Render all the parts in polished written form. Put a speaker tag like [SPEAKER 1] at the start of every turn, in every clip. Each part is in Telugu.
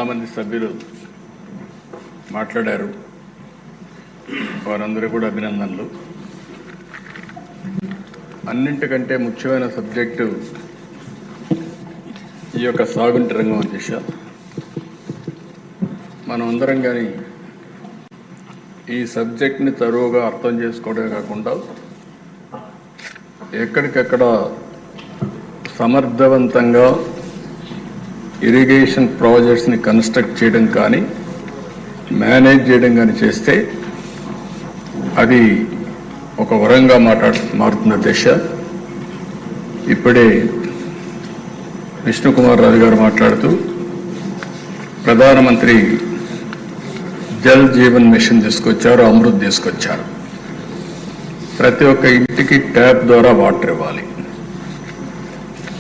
[SPEAKER 1] చాలామంది సభ్యులు మాట్లాడారు. వారందరూ కూడా అభినందనలు. అన్నింటికంటే ముఖ్యమైన సబ్జెక్టు ఈ యొక్క సాగునీటి రంగం దిశ. మనం అందరం కానీ ఈ సబ్జెక్ట్ని తరువుగా అర్థం చేసుకోవడమే కాకుండా ఎక్కడికెక్కడ సమర్థవంతంగా ఇరిగేషన్ ప్రాజెక్ట్స్ని కన్స్ట్రక్ట్ చేయడం కానీ మేనేజ్ చేయడం కానీ చేస్తే అది ఒక వరంగా మారుతున్న దిశ. ఇప్పుడే విష్ణుకుమార్ రాజు గారు మాట్లాడుతూ ప్రధానమంత్రి జల్ జీవన్ మిషన్ తీసుకొచ్చారు, అమృత్ తీసుకొచ్చారు. ప్రతి ఒక్క ఇంటికి ట్యాప్ ద్వారా వాటర్ ఇవ్వాలి.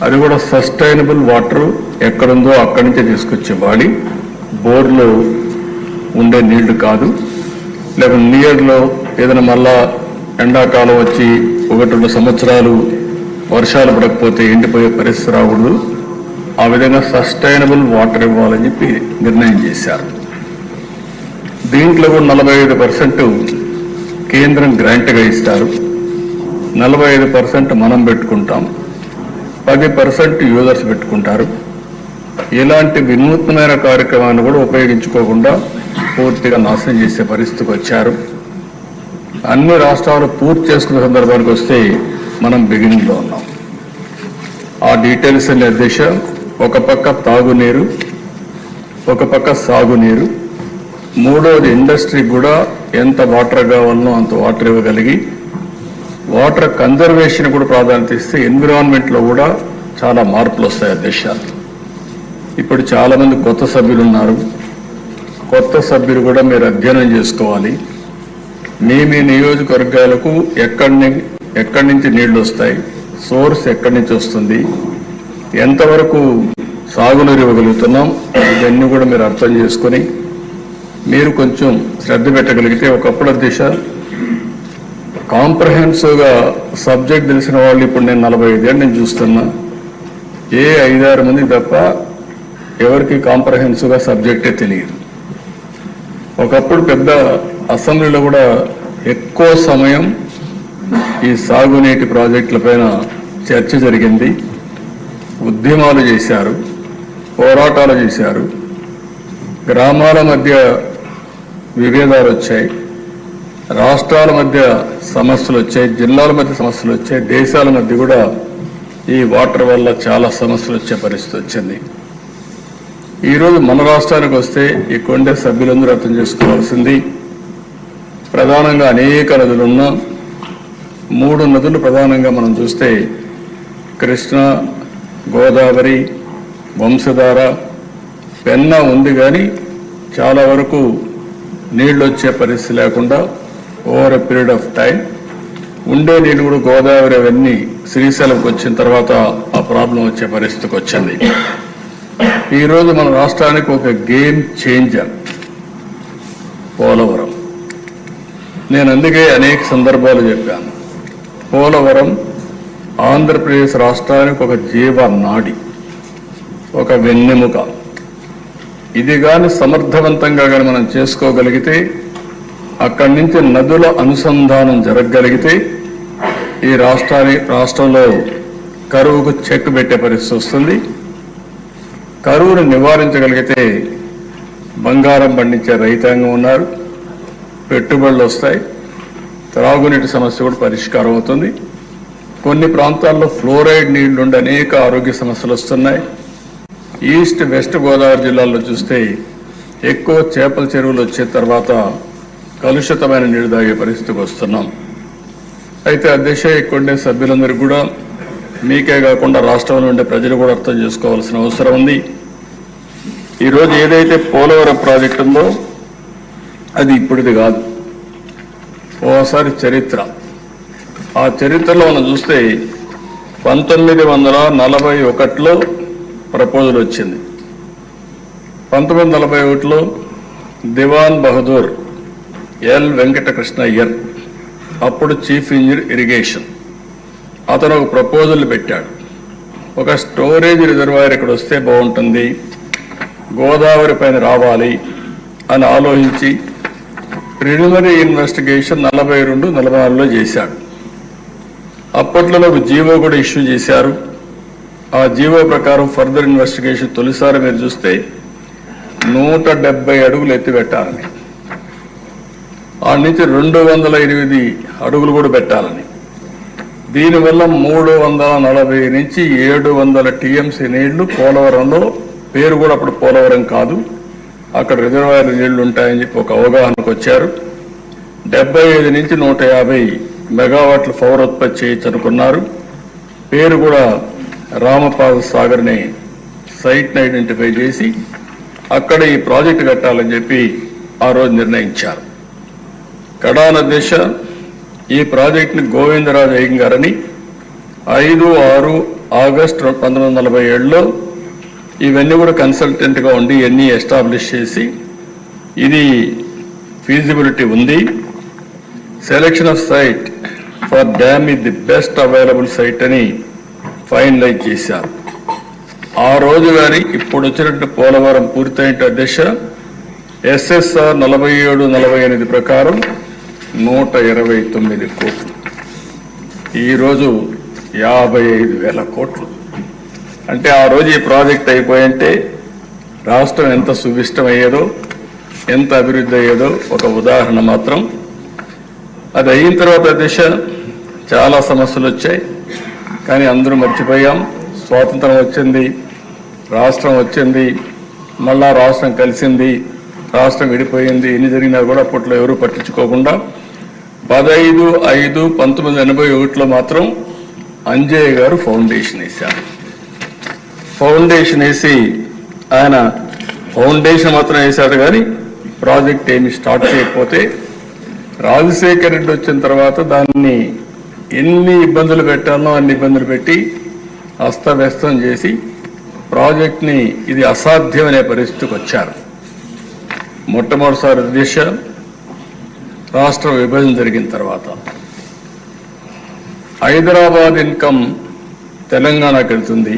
[SPEAKER 1] అది కూడా సస్టైనబుల్ వాటర్ ఎక్కడుందో అక్కడి నుంచే తీసుకొచ్చి ఇవ్వాలి. బోర్లో ఉండే నీళ్లు కాదు, లేకపోతే నియర్లో ఏదైనా మళ్ళా ఎండాకాలం వచ్చి 1-2 సంవత్సరాలు వర్షాలు పడకపోతే ఎండిపోయే పరిస్థితి రాకూడదు. ఆ విధంగా సస్టైనబుల్ వాటర్ ఇవ్వాలని చెప్పి నిర్ణయం చేశారు. దీంట్లో కూడా 45% కేంద్రం గ్రాంట్గా ఇస్తారు, 45% మనం పెట్టుకుంటాం, 10% యూజర్స్ పెట్టుకుంటారు. ఇలాంటి వినూత్నమైన కార్యక్రమాన్ని కూడా ఉపయోగించుకోకుండా పూర్తిగా నాశనం చేసే పరిస్థితికి వచ్చారు. అన్ని రాష్ట్రాలు పూర్తి చేసుకునే సందర్భానికి వస్తే మనం బిగినింగ్లో ఉన్నాం. ఆ డీటెయిల్స్ అనే దిశ, ఒక పక్క తాగునీరు, ఒక పక్క సాగునీరు, మూడోది ఇండస్ట్రీకి కూడా ఎంత వాటర్ కావాలనో అంత వాటర్ ఇవ్వగలిగి వాటర్ కన్జర్వేషన్ కూడా ప్రాధాన్యత ఇస్తే ఎన్విరాన్మెంట్లో కూడా చాలా మార్పులు వస్తాయి. ఆ దేశాలు ఇప్పుడు చాలామంది కొత్త సభ్యులు ఉన్నారు. కొత్త సభ్యులు కూడా మీరు అధ్యయనం చేసుకోవాలి. మీ నియోజకవర్గాలకు ఎక్కడి నుంచి నీళ్లు వస్తాయి, సోర్స్ ఎక్కడి నుంచి వస్తుంది, ఎంతవరకు సాగునీరు ఇవ్వగలుగుతున్నాం, ఇవన్నీ కూడా మీరు అర్థం చేసుకొని మీరు కొంచెం శ్రద్ధ పెట్టగలిగితే ఒకప్పుడు దిశ కాంప్రహెన్సివ్గా సబ్జెక్ట్ తెలిసిన వాళ్ళు ఇప్పుడు నేను 45 ఏళ్ళు నేను చూస్తున్నా, ఏ 5-6 మంది తప్ప ఎవరికి కాంప్రహెన్సివ్గా సబ్జెక్టే తెలియదు. ఒకప్పుడు పెద్ద అసెంబ్లీలో కూడా ఎక్కువ సమయం ఈ సాగునీటి ప్రాజెక్టుల పైన చర్చ జరిగింది. ఉద్యమాలు చేశారు, పోరాటాలు చేశారు, గ్రామాల మధ్య విభేదాలు వచ్చాయి, రాష్ట్రాల మధ్య సమస్యలు వచ్చాయి, జిల్లాల మధ్య సమస్యలు వచ్చాయి, దేశాల మధ్య కూడా ఈ వాటర్ వల్ల చాలా సమస్యలు వచ్చే పరిస్థితి వచ్చింది. ఈరోజు మన రాష్ట్రానికి వస్తే ఇక్కడ ఉండే సభ్యులందరూ అర్థం చేసుకోవాల్సింది, ప్రధానంగా అనేక నదులు ఉన్న 3 నదులు ప్రధానంగా మనం చూస్తే కృష్ణ, గోదావరి, వంశధార, పెన్నా ఉంది. కానీ చాలా వరకు నీళ్ళు వచ్చే పరిస్థితి లేకుండా over a period of time ఉండే నీళ్ళు కూడా గోదావరి అవన్నీ శ్రీశైలంకి వచ్చిన తర్వాత ఆ ప్రాబ్లం వచ్చే పరిస్థితికి వచ్చింది. ఈరోజు మన రాష్ట్రానికి ఒక గేమ్ చేంజర్ పోలవరం. నేను అందుకే అనేక సందర్భాలు చెప్పాను, పోలవరం ఆంధ్రప్రదేశ్ రాష్ట్రానికి ఒక జీవనాడి, ఒక వెన్నెముక. ఇది కానీ సమర్థవంతంగా కానీ మనం చేసుకోగలిగితే, అక్కడి నుంచి నదుల అనుసంధానం జరగగలిగితే ఈ రాష్ట్రంలో కరువుకు చెక్ పెట్టే పరిస్థితి వస్తుంది. కరువును నివారించగలిగితే బంగారం పండించే రైతాంగం ఉన్నారు, పెట్టుబడులు వస్తాయి, త్రాగునీటి సమస్య కూడా పరిష్కారం అవుతుంది. కొన్ని ప్రాంతాల్లో ఫ్లోరైడ్ నీళ్లుండి అనేక ఆరోగ్య సమస్యలు వస్తున్నాయి. ఈస్ట్ వెస్ట్ గోదావరి జిల్లాల్లో చూస్తే ఎక్కువ చేపల చెరువులు వచ్చే తర్వాత కలుషితమైన నీరు తాగే పరిస్థితికి వస్తున్నాం. అయితే ఆ దిశ ఇక్కడ సభ్యులందరికీ కూడా, మీకే కాకుండా రాష్ట్రంలో ఉండే ప్రజలు కూడా అర్థం చేసుకోవాల్సిన అవసరం ఉంది. ఈరోజు ఏదైతే పోలవరం ప్రాజెక్టు ఉందో అది ఇప్పుడుది కాదు, ఓసారి చరిత్ర. ఆ చరిత్రలో మనం చూస్తే 1941లో ప్రపోజల్ వచ్చింది. 1941లో దివాన్ బహదూర్ ఎల్ వెంకటకృష్ణ అయ్యర్, అప్పుడు చీఫ్ ఇంజనీర్ ఇరిగేషన్, అతను ఒక ప్రపోజల్ పెట్టాడు. ఒక స్టోరేజ్ రిజర్వాయర్ ఇక్కడ వస్తే బాగుంటుంది, గోదావరి పైన రావాలి అని ఆలోచించి ప్రిలిమినరీ ఇన్వెస్టిగేషన్ 42-44లో చేశాడు. అప్పట్లో ఒక జీవో కూడా ఇష్యూ చేశారు. ఆ జీవో ప్రకారం ఫర్దర్ ఇన్వెస్టిగేషన్ తొలిసారి మీరు చూస్తే 170 అడుగులు ఎత్తి పెట్టాలని, ఆ నుంచి 208 అడుగులు కూడా పెట్టాలని, దీనివల్ల 340 నుంచి 700 టీఎంసీ నీళ్లు పోలవరంలో, పేరు కూడా అప్పుడు పోలవరం కాదు, అక్కడ రిజర్వాయర్ నీళ్లు ఉంటాయని చెప్పి ఒక అవగాహనకు వచ్చారు. 75 నుంచి 150 మెగావాట్ల పవర్ ఉత్పత్తి చేయొచ్చు అనుకున్నారు. పేరు కూడా రామపాద సాగర్ని సైట్ని ఐడెంటిఫై చేసి అక్కడ ఈ ప్రాజెక్టు కట్టాలని చెప్పి ఆ రోజు నిర్ణయించారు. కడాన దిశ ఈ ప్రాజెక్టుని గోవిందరాజు అయ్యంగారని 5-6 ఆగస్టు 1947లో ఇవన్నీ కూడా కన్సల్టెంట్గా ఉండి ఇవన్నీ ఎస్టాబ్లిష్ చేసి ఇది ఫీజిబిలిటీ ఉంది, selection of site for dam is the best available site అని ఫైనలైజ్ చేశారు. ఆ రోజు కానీ ఇప్పుడు వచ్చినట్టు పోలవరం పూర్తయిన దిశ ఎస్ఎస్ఆర్ 47-48 ప్రకారం 129 కోట్లు, ఈరోజు 55,000 కోట్లు. అంటే ఆ రోజు ఈ ప్రాజెక్ట్ అయిపోయింటే రాష్ట్రం ఎంత సువిష్టమయ్యేదో, ఎంత అభివృద్ధి అయ్యేదో ఒక ఉదాహరణ మాత్రం. అది అయిన తర్వాత దిశ చాలా సమస్యలు వచ్చాయి, కానీ అందరూ మర్చిపోయాం. స్వాతంత్రం వచ్చింది, రాష్ట్రం వచ్చింది, మళ్ళా రాష్ట్రం కలిసింది, రాష్ట్రం విడిపోయింది. ఎన్ని జరిగినా కూడా అప్పట్లో ఎవరూ పట్టించుకోకుండా 15/5/1981లో మాత్రం అంజయ్య గారు ఫౌండేషన్ వేశారు. ఫౌండేషన్ వేసి ఆయన ఫౌండేషన్ మాత్రం వేశాడు, కానీ ప్రాజెక్ట్ ఏమి స్టార్ట్ చేయకపోతే రాజశేఖర్ రెడ్డి వచ్చిన తర్వాత దాన్ని ఎన్ని ఇబ్బందులు పెట్టాలో అన్ని ఇబ్బందులు పెట్టి అస్తవ్యస్తం చేసి ప్రాజెక్ట్ని ఇది అసాధ్యమనే పరిస్థితికి వచ్చారు. మొట్టమొదటిసారి దిశ రాష్ట్ర విభజన జరిగిన తర్వాత హైదరాబాద్ ఇన్కమ్ తెలంగాణకు వెళ్తుంది,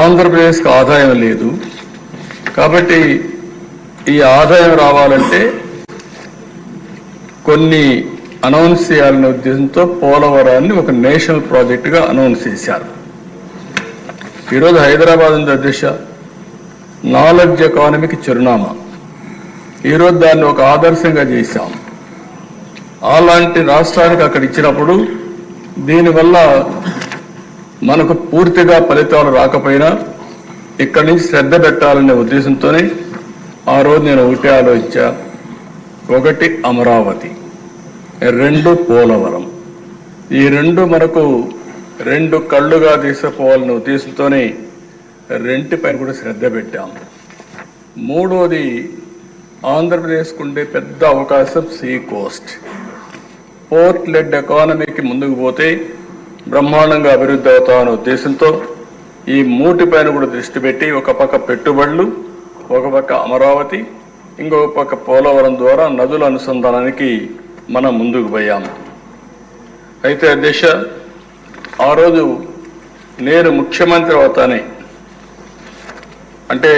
[SPEAKER 1] ఆంధ్రప్రదేశ్కి ఆదాయం లేదు. కాబట్టి ఈ ఆదాయం రావాలంటే కొన్ని అనౌన్స్ చేయాలనే ఉద్దేశంతో పోలవరాన్ని ఒక నేషనల్ ప్రాజెక్టుగా అనౌన్స్ చేశారు. ఈరోజు హైదరాబాద్ ఉంది దిశ, నాలెడ్జ్ ఎకానమీకి చిరునామా. ఈరోజు దాన్ని ఒక ఆదర్శంగా చేశాం. అలాంటి రాష్ట్రానికి అక్కడ ఇచ్చినప్పుడు దీనివల్ల మనకు పూర్తిగా ఫలితాలు రాకపోయినా ఇక్కడి నుంచి శ్రద్ధ పెట్టాలనే ఉద్దేశంతోనే ఆ రోజు నేను ఒకటే ఆలోచించా. 1 అమరావతి, 2 పోలవరం. ఈ 2 మనకు 2 కళ్ళుగా తీసుకుపోవాలనే ఉద్దేశంతోనే 2 పైన కూడా శ్రద్ధ పెట్టాం. 3వది ఆంధ్రప్రదేశ్కు ఉండే పెద్ద అవకాశం సీ కోస్ట్, పోర్ట్ లెడ్ ఎకానమీకి ముందుకు పోతే బ్రహ్మాండంగా అభివృద్ధి అవుతామనే ఉద్దేశంతో ఈ 3 పైన కూడా దృష్టి పెట్టి ఒక పక్క పెట్టుబడులు, ఒక పక్క అమరావతి, ఇంకొక పక్క పోలవరం ద్వారా నదుల అనుసంధానానికి మనం ముందుకు పోయాము. అయితే దిశ ఆ రోజు నేను ముఖ్యమంత్రి అవుతానే, అంటే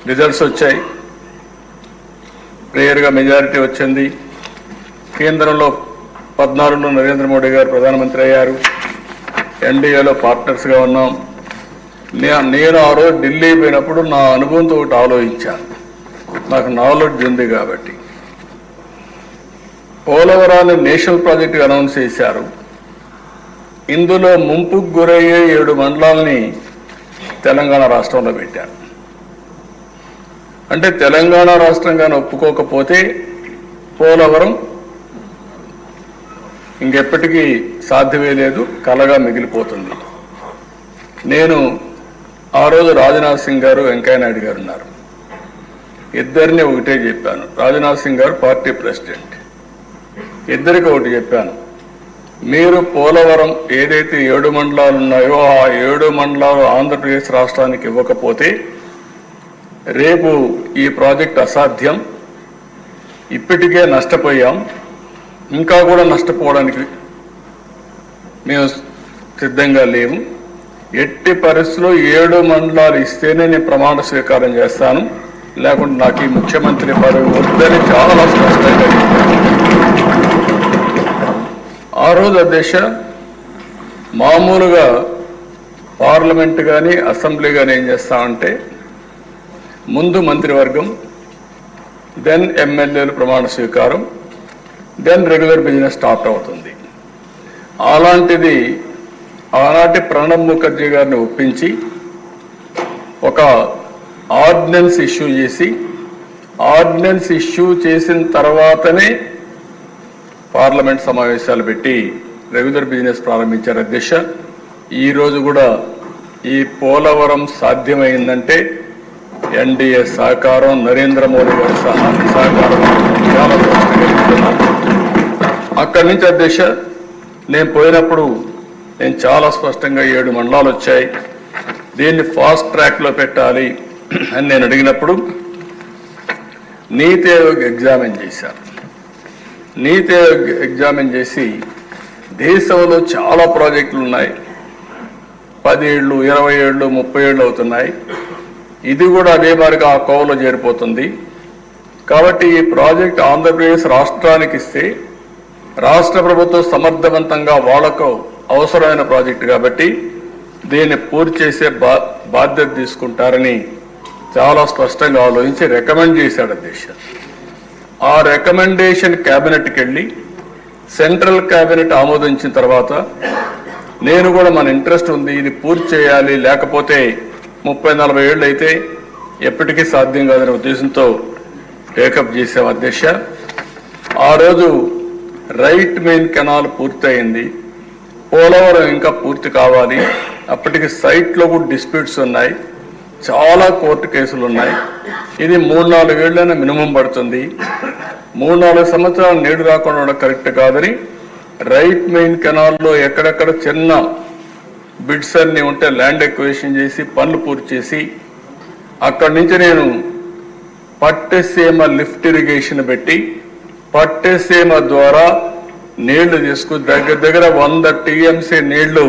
[SPEAKER 1] రిజల్ట్స్ వచ్చాయి, క్లియర్గా మెజారిటీ వచ్చింది. కేంద్రంలో 14లో నరేంద్ర మోడీ గారు ప్రధానమంత్రి అయ్యారు, ఎన్డీఏలో పార్ట్నర్స్గా ఉన్నాం. నేను ఆ రోజు ఢిల్లీ పోయినప్పుడు నా అనుభవంతో ఒకటి ఆలోచించాను, నాకు నాలెడ్జ్ ఉంది కాబట్టి. పోలవరాన్ని నేషనల్ ప్రాజెక్టుగా అనౌన్స్ చేశారు. ఇందులో ముంపుకు గురయ్యే 7 మండలాల్ని తెలంగాణ రాష్ట్రంలో పెట్టారు. అంటే తెలంగాణ రాష్ట్రంగానే ఒప్పుకోకపోతే పోలవరం ఇంకెప్పటికీ సాధ్యమే లేదు, కలగా మిగిలిపోతుంది. నేను ఆ రోజు రాజ్నాథ్ సింగ్ గారు, వెంకయ్య నాయుడు గారు ఉన్నారు, ఇద్దరిని ఒకటే చెప్పాను. రాజ్నాథ్ సింగ్ గారు పార్టీ ప్రెసిడెంట్, ఇద్దరికి ఒకటి చెప్పాను. మీరు పోలవరం ఏదైతే 7 మండలాలు ఉన్నాయో ఆ 7 మండలాలు ఆంధ్రప్రదేశ్ రాష్ట్రానికి ఇవ్వకపోతే రేపు ఈ ప్రాజెక్ట్ అసాధ్యం, ఇప్పటికే నష్టపోయాం, ఇంకా కూడా నష్టపోవడానికి మేము సిద్ధంగా లేము. ఎట్టి పరిస్థితుల్లో 7 మండలాలు ఇస్తేనే నేను ప్రమాణ స్వీకారం చేస్తాను, లేకుంటే నాకు ఈ ముఖ్యమంత్రి పదవి వద్దని చాలా స్పష్టంగా చెప్పాను. ఆ రోజు అధ్యక్ష మామూలుగా పార్లమెంట్ కానీ అసెంబ్లీ కానీ ఏం చేస్తామంటే ముందు మంత్రివర్గం, దెన్ ఎమ్మెల్యేలు ప్రమాణ స్వీకారం, దెన్ రెగ్యులర్ బిజినెస్ స్టార్ట్ అవుతుంది. అలాంటిది ఆనాటి ప్రణబ్ ముఖర్జీ గారిని ఒప్పించి ఒక ఆర్డినెన్స్ ఇష్యూ చేసి, ఆర్డినెన్స్ ఇష్యూ చేసిన తర్వాతనే పార్లమెంట్ సమావేశాలు పెట్టి రెగ్యులర్ బిజినెస్ ప్రారంభించారు అధ్యక్ష. ఈరోజు కూడా ఈ పోలవరం సాధ్యమైందంటే ఎన్డీఏ సహకారం, నరేంద్ర మోడీ గారి సహకారం చాలా స్పష్టంగా. అక్కడి నుంచి అధ్యక్ష నేను పోయినప్పుడు నేను చాలా స్పష్టంగా 7 మండలాలు వచ్చాయి, దీన్ని ఫాస్ట్ ట్రాక్లో పెట్టాలి అని నేను అడిగినప్పుడు నీతి ఆయోగ్ ఎగ్జామిన్ చేశారు. నీతి ఆయోగ్ ఎగ్జామిన్ చేసి దేశంలో చాలా ప్రాజెక్టులు ఉన్నాయి, 10 ఏళ్ళు, 20 ఏళ్ళు, 30 ఏళ్ళు అవుతున్నాయి. ఇది కూడా అదే మాదిరిగా ఆ కోవలో చేరిపోతుంది. కాబట్టి ఈ ప్రాజెక్ట్ ఆంధ్రప్రదేశ్ రాష్ట్రానికి ఇస్తే రాష్ట్ర ప్రభుత్వం సమర్థవంతంగా వాళ్లకు అవసరమైన ప్రాజెక్టు కాబట్టి దీన్ని పూర్తి చేసే బాధ్యత తీసుకుంటారని చాలా స్పష్టంగా ఆలోచించి రికమెండ్ చేశాడు అధ్యక్ష. ఆ రికమెండేషన్ క్యాబినెట్కి వెళ్ళి సెంట్రల్ క్యాబినెట్ ఆమోదించిన తర్వాత నేను కూడా మన ఇంట్రెస్ట్ ఉంది, ఇది పూర్తి చేయాలి, లేకపోతే 30-40 ఏళ్ళు అయితే ఎప్పటికీ సాధ్యం కాదనే ఉద్దేశంతో టేకప్ చేసాం అధ్యక్ష. ఆ రోజు రైట్ మెయిన్ కెనాల్ పూర్తయింది, పోలవరం ఇంకా పూర్తి కావాలి. అప్పటికి సైట్లో కూడా డిస్ప్యూట్స్ ఉన్నాయి, చాలా కోర్టు కేసులు ఉన్నాయి. ఇది 3-4 ఏళ్ళైనా మినిమం పడుతుంది. 3-4 సంవత్సరాలు నీడు రాకుండా ఉండడం కరెక్ట్ కాదని రైట్ మెయిన్ కెనాల్లో ఎక్కడెక్కడ చిన్న బిడ్స్ అన్ని ఉంటే ల్యాండ్ ఎక్విజిషన్ చేసి పనులు పూర్తి చేసి అక్కడి నుంచి నేను పట్టెసీమ లిఫ్ట్ ఇరిగేషన్ పెట్టి పట్టెసీమ ద్వారా నీళ్లు తీసుకుని దగ్గర 100 TMC నీళ్లు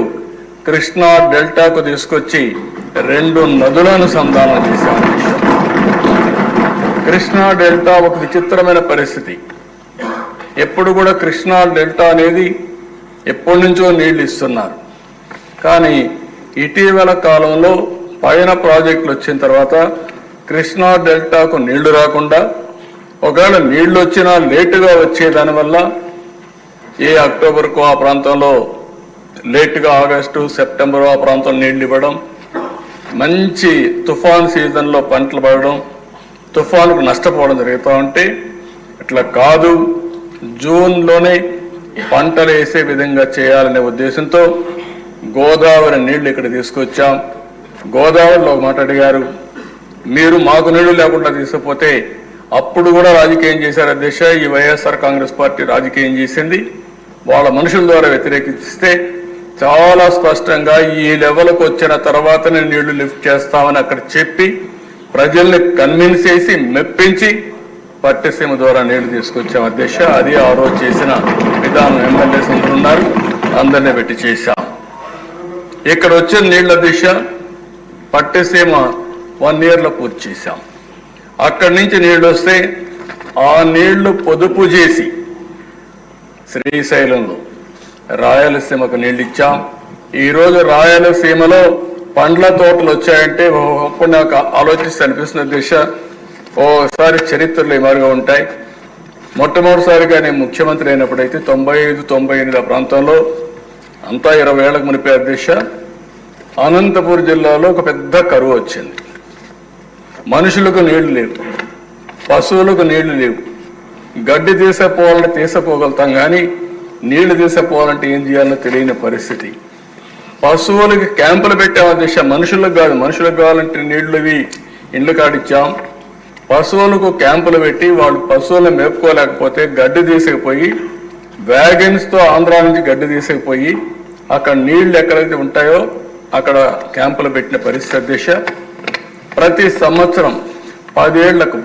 [SPEAKER 1] కృష్ణా డెల్టాకు తీసుకొచ్చి 2 నదులను సంధానం చేశాను. కృష్ణా డెల్టా ఒక విచిత్రమైన పరిస్థితి. ఎప్పుడు కూడా కృష్ణా డెల్టా అనేది ఎప్పటి నుంచో నీళ్లు ఇస్తున్నారు, కానీ ఇటీవల కాలంలో పైన ప్రాజెక్టులు వచ్చిన తర్వాత కృష్ణా డెల్టాకు నీళ్లు రాకుండా, ఒకవేళ నీళ్లు వచ్చినా లేటుగా వచ్చే దానివల్ల ఏ అక్టోబర్కు ఆ ప్రాంతంలో లేటుగా ఆగస్టు సెప్టెంబర్ ఆ ప్రాంతం నీళ్లు ఇవ్వడం, మంచి తుఫాన్ సీజన్లో పంటలు పడడం, తుఫానుకు నష్టపోవడం జరుగుతూ ఉంటే ఇట్లా కాదు, జూన్లోనే పంటలు వేసే విధంగా చేయాలనే ఉద్దేశంతో గోదావరి నీళ్లు ఇక్కడ తీసుకొచ్చాం. గోదావరిలో ఒక మాట అడిగారు, మీరు మాకు నీళ్లు లేకుండా తీసుకుపోతే అప్పుడు కూడా రాజకీయం చేశారు అధ్యక్ష. ఈ వైఎస్ఆర్ కాంగ్రెస్ పార్టీ రాజకీయం చేసింది, వాళ్ళ మనుషుల ద్వారా వ్యతిరేకిస్తే చాలా స్పష్టంగా ఈ లెవెల్కి వచ్చిన తర్వాతనే నీళ్లు లిఫ్ట్ చేస్తామని అక్కడ చెప్పి ప్రజల్ని కన్విన్స్ చేసి మెప్పించి పట్టెసీమ ద్వారా నీళ్లు తీసుకొచ్చాం అధ్యక్ష. అది ఆ రోజు చేసిన విధానం. ఎమ్మెల్యేస్ ఉన్నారు, అందరినీ పెట్టి చేశాం. ఇక్కడ వచ్చిన నీళ్ల దిశ పట్టెసీమ 1 yearలో పూర్తి చేశాం. అక్కడి నుంచి నీళ్లు వస్తే ఆ నీళ్లు పొదుపు చేసి శ్రీశైలంలో రాయలసీమకు నీళ్ళు ఇచ్చాం. ఈరోజు రాయలసీమలో పండ్ల తోటలు వచ్చాయంటే అప్పుడు నాకు ఆలోచిస్తే అనిపిస్తున్న దిశ ఓసారి చరిత్రలు ఏమారుగా ఉంటాయి. మొట్టమొదటిసారిగా నేను ముఖ్యమంత్రి అయినప్పుడైతే 95-98 ప్రాంతంలో అంతా 20 ఏళ్లకు మునిపే దిశ అనంతపూర్ జిల్లాలో ఒక పెద్ద కరువు వచ్చింది. మనుషులకు నీళ్లు లేవు, పశువులకు నీళ్లు లేవు. గడ్డి తీసపోవాలంటే తీసపోగలుగుతాం, కానీ నీళ్లు తీసపోవాలంటే ఏం చేయాలో తెలియని పరిస్థితి. పశువులకి క్యాంపులు పెట్టాము దిశ, మనుషులకు కాదు. మనుషులకు కావాలంటే నీళ్లువి ఇండ్లు కాడిచ్చాం. పశువులకు క్యాంపులు పెట్టి వాళ్ళు పశువులను మేపుకోలేకపోతే గడ్డి తీసుకుపోయి వ్యాగన్స్తో ఆంధ్రా నుంచి గడ్డి తీసుకుపోయి అక్కడ నీళ్లు ఎక్కడైతే ఉంటాయో అక్కడ క్యాంపులు పెట్టిన పరిస్థితి దిశ. ప్రతి సంవత్సరం 10 ఏళ్లకు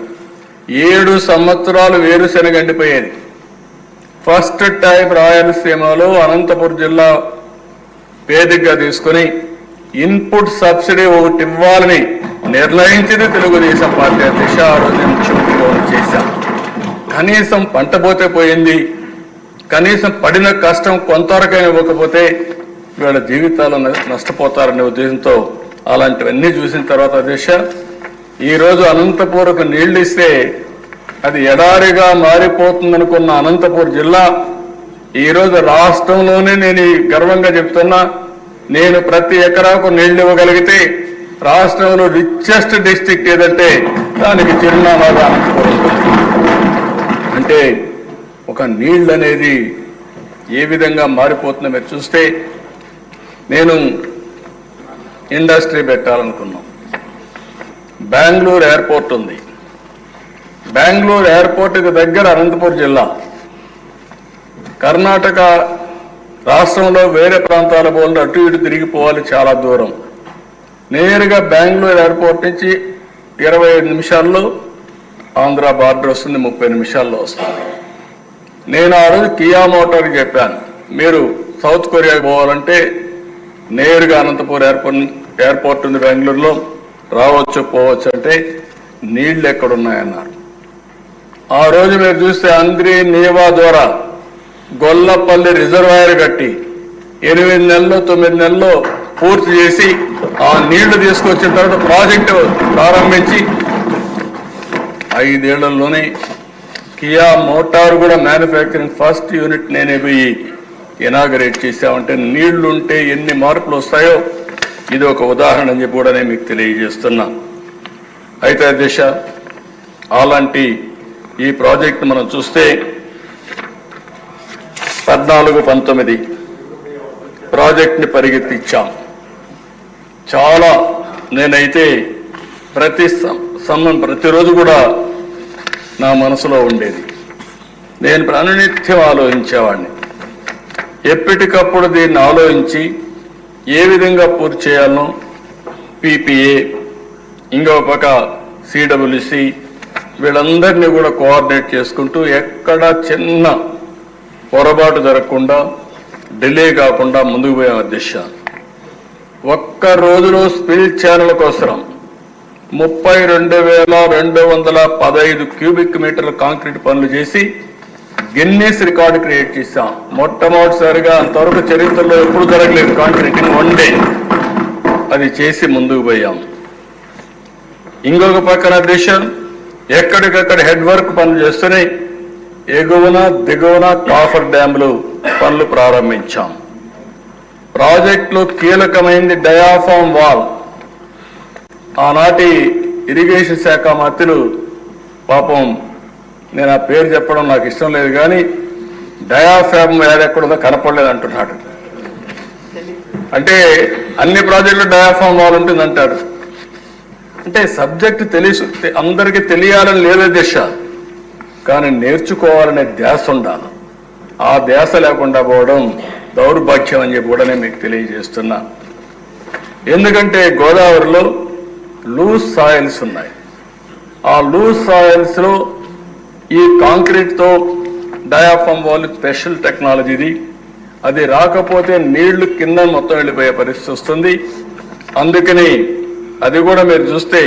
[SPEAKER 1] 7 సంవత్సరాలు వేరుశెనగ ఎండిపోయేది. ఫస్ట్ టైం రాయలసీమలో అనంతపురం జిల్లా వేదికగా తీసుకుని ఇన్పుట్ సబ్సిడీ ఒకటి ఇవ్వాలని నిర్ణయించింది తెలుగుదేశం పార్టీ అధ్యక్ష. ఆ రోజు నేను ముఖ్యమంత్రిగా చేశాం. కనీసం పంట పోతే పోయింది, కనీసం పడిన కష్టం కొంతవరకైనా ఇవ్వకపోతే వీళ్ళ జీవితాలు నష్టపోతారనే ఉద్దేశంతో అలాంటివన్నీ చూసిన తర్వాత అధ్యక్ష, ఈరోజు అనంతపూర్కు నీళ్లు ఇస్తే అది ఎడారిగా మారిపోతుందనుకున్న అనంతపూర్ జిల్లా ఈరోజు రాష్ట్రంలోనే నేను గర్వంగా చెప్తున్నా, నేను ప్రతి ఎకరాకు నీళ్లు ఇవ్వగలిగితే రాష్ట్రంలో రిచెస్ట్ డిస్ట్రిక్ట్ ఏదంటే దానికి చిరునామాగా అనంతపురం. అంటే ఒక నీళ్ళు అనేది ఏ విధంగా మారిపోతుందో మీరు చూస్తే, నేను ఇండస్ట్రీ పెట్టాలనుకున్నాం. బెంగళూరు ఎయిర్పోర్ట్ ఉంది. బెంగళూరు ఎయిర్పోర్ట్కి దగ్గర అనంతపురం జిల్లా. కర్ణాటక రాష్ట్రంలో వేరే ప్రాంతాల పోలు అటు ఇటు తిరిగిపోవాలి, చాలా దూరం. నేరుగా బెంగళూరు ఎయిర్పోర్ట్ నుంచి 25 నిమిషాల్లో ఆంధ్ర బార్డర్ వస్తుంది, 30 నిమిషాల్లో వస్తుంది. నేను ఆ రోజు కియా మోటార్కి చెప్పాను, మీరు సౌత్ కొరియాకి పోవాలంటే నేరుగా అనంతపూర్ ఎయిర్పోర్ట్ ఉంది బెంగళూరులో, రావచ్చు పోవచ్చు అంటే నీళ్లు ఎక్కడున్నాయన్నారు. ఆ రోజు మీరు చూస్తే అంద్రి నీవా ద్వారా గొల్లపల్లి రిజర్వాయర్ కట్టి 8 నెలల్లో 9 నెలల్లో పూర్తి చేసి ఆ నీళ్లు తీసుకొచ్చిన తర్వాత ప్రాజెక్టు ప్రారంభించి 5 ఏళ్లలోనే కియా మోటార్ కూడా మ్యానుఫ్యాక్చరింగ్ ఫస్ట్ యూనిట్ నేనే పోయి ఇనాగరేట్ చేశామంటే నీళ్లుంటే ఎన్ని మార్పులు వస్తాయో ఇది ఒక ఉదాహరణ అని చెప్పి కూడా నేను మీకు తెలియజేస్తున్నా. అయితే అధ్యక్ష, అలాంటి ఈ ప్రాజెక్ట్ మనం చూస్తే 14-19 ప్రాజెక్ట్ని పరిగెత్తించాం. చాలా నేనైతే ప్రతిరోజు కూడా నా మనసులో ఉండేది. నేను ప్రాణనిత్యం ఆలోచించేవాడిని. ఎప్పటికప్పుడు దీన్ని ఆలోచించి ఏ విధంగా పూర్తి చేయాలనో పీపీఏ, ఇంకో పక్క సిడబ్ల్యూసి వీళ్ళందరినీ కూడా కోఆర్డినేట్ చేసుకుంటూ ఎక్కడ చిన్న పొరపాటు జరగకుండా డిలే కాకుండా ముందుకు పోయాం అధ్యక్ష. ఒక్క రోజులో స్పిల్ ఛానల్ కోసం 32,215 క్యూబిక్ మీటర్ల కాంక్రీట్ పనులు చేసి గిన్నీస్ రికార్డు క్రియేట్ చేశాం. మొట్టమొదటిసారిగా అంతవరకు చరిత్రలో ఎప్పుడు జరగలేదు కాంక్రీటింగ్, 1 డే అది చేసి ముందుకు పోయాం. ఇంకొక పక్కన దేశం ఎక్కడికక్కడ హెడ్ వర్క్ పనులు చేస్తున్నాయి. ఎగువన దిగువన కాఫర్ డ్యాములు పనులు ప్రారంభించాం. ప్రాజెక్టులో కీలకమైంది డయాఫామ్ వాల్. ఆనాటి ఇరిగేషన్ శాఖ మంత్రులు పాపం, నేను ఆ పేరు చెప్పడం నాకు ఇష్టం లేదు కానీ డయాఫామ్ వాల్ ఎక్కడుందో కనపడలేదు అంటున్నాడు. అంటే అన్ని ప్రాజెక్టులు డయాఫామ్ వాల్ ఉంటుందంటారు. అంటే సబ్జెక్ట్ అందరికీ తెలియాలని లేదే దిశ, కానీ నేర్చుకోవాలనే ధ్యాస ఉండాలి. ఆ ధ్యాస లేకుండా పోవడం దౌర్భాగ్యం అని చెప్పి కూడా నేను మీకు తెలియజేస్తున్నా. ఎందుకంటే గోదావరిలో లూజ్ సాయిల్స్ ఉన్నాయి. ఆ లూజ్ సాయిల్స్ లో ఈ కాంక్రీట్ తో డయాఫామ్ వాల్ స్పెషల్ టెక్నాలజీది. అది రాకపోతే నీళ్లు కింద మొత్తం వెళ్ళిపోయే పరిస్థితి వస్తుంది. అందుకని అది కూడా మీరు చూస్తే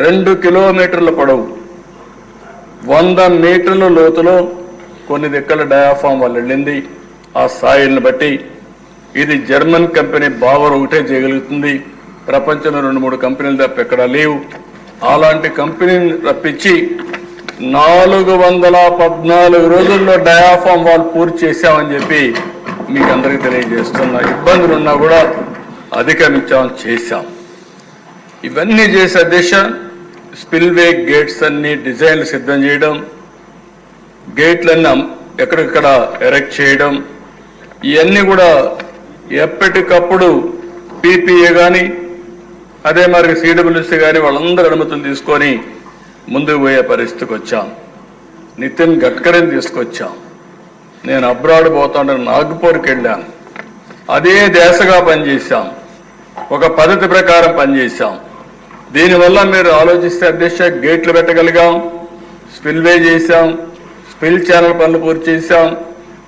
[SPEAKER 1] 2 కిలోమీటర్ల పొడవు 100 మీటర్ల లోతులో కొన్ని దిక్కల డయాఫామ్ వాల్ వెళ్ళింది. ఆ సాయిల్ని బట్టి ఇది జర్మన్ కంపెనీ బావర్ ఒకటే చేయగలుగుతుంది. ప్రపంచంలో 2-3 కంపెనీలు తప్ప ఎక్కడా లేవు. అలాంటి కంపెనీని రప్పించి 414 రోజుల్లో డయాఫామ్ వాల్ పూర్తి చేశామని చెప్పి మీకు అందరికీ తెలియజేస్తున్నా. ఇబ్బందులున్నా కూడా అధిగమించాం, చేశాం. ఇవన్నీ చేసే దిశ స్పిల్వే గేట్స్ అన్ని డిజైన్లు సిద్ధం చేయడం, గేట్లన్నీ ఎక్కడికక్కడ ఎరెక్ట్ చేయడం, ఇవన్నీ కూడా ఎప్పటికప్పుడు పీపీఏ కానీ అదే మరి సిడబ్ల్యూసీ కానీ వాళ్ళందరూ అనుమతులు తీసుకొని ముందుకు పోయే పరిస్థితికి వచ్చాం. నితిన్ గడ్కరీని తీసుకొచ్చాం. నేను అబ్రాడ్ పోతాను, నాగ్పూర్కి వెళ్ళాను. అదే దేశగా పనిచేశాం, ఒక పద్ధతి ప్రకారం పనిచేశాం. దీనివల్ల మీరు ఆలోచిస్తే అధ్యక్ష, గేట్లు పెట్టగలిగాం, స్పిల్వే చేశాం, స్పిల్ ఛానల్ పనులు పూర్తి చేశాం.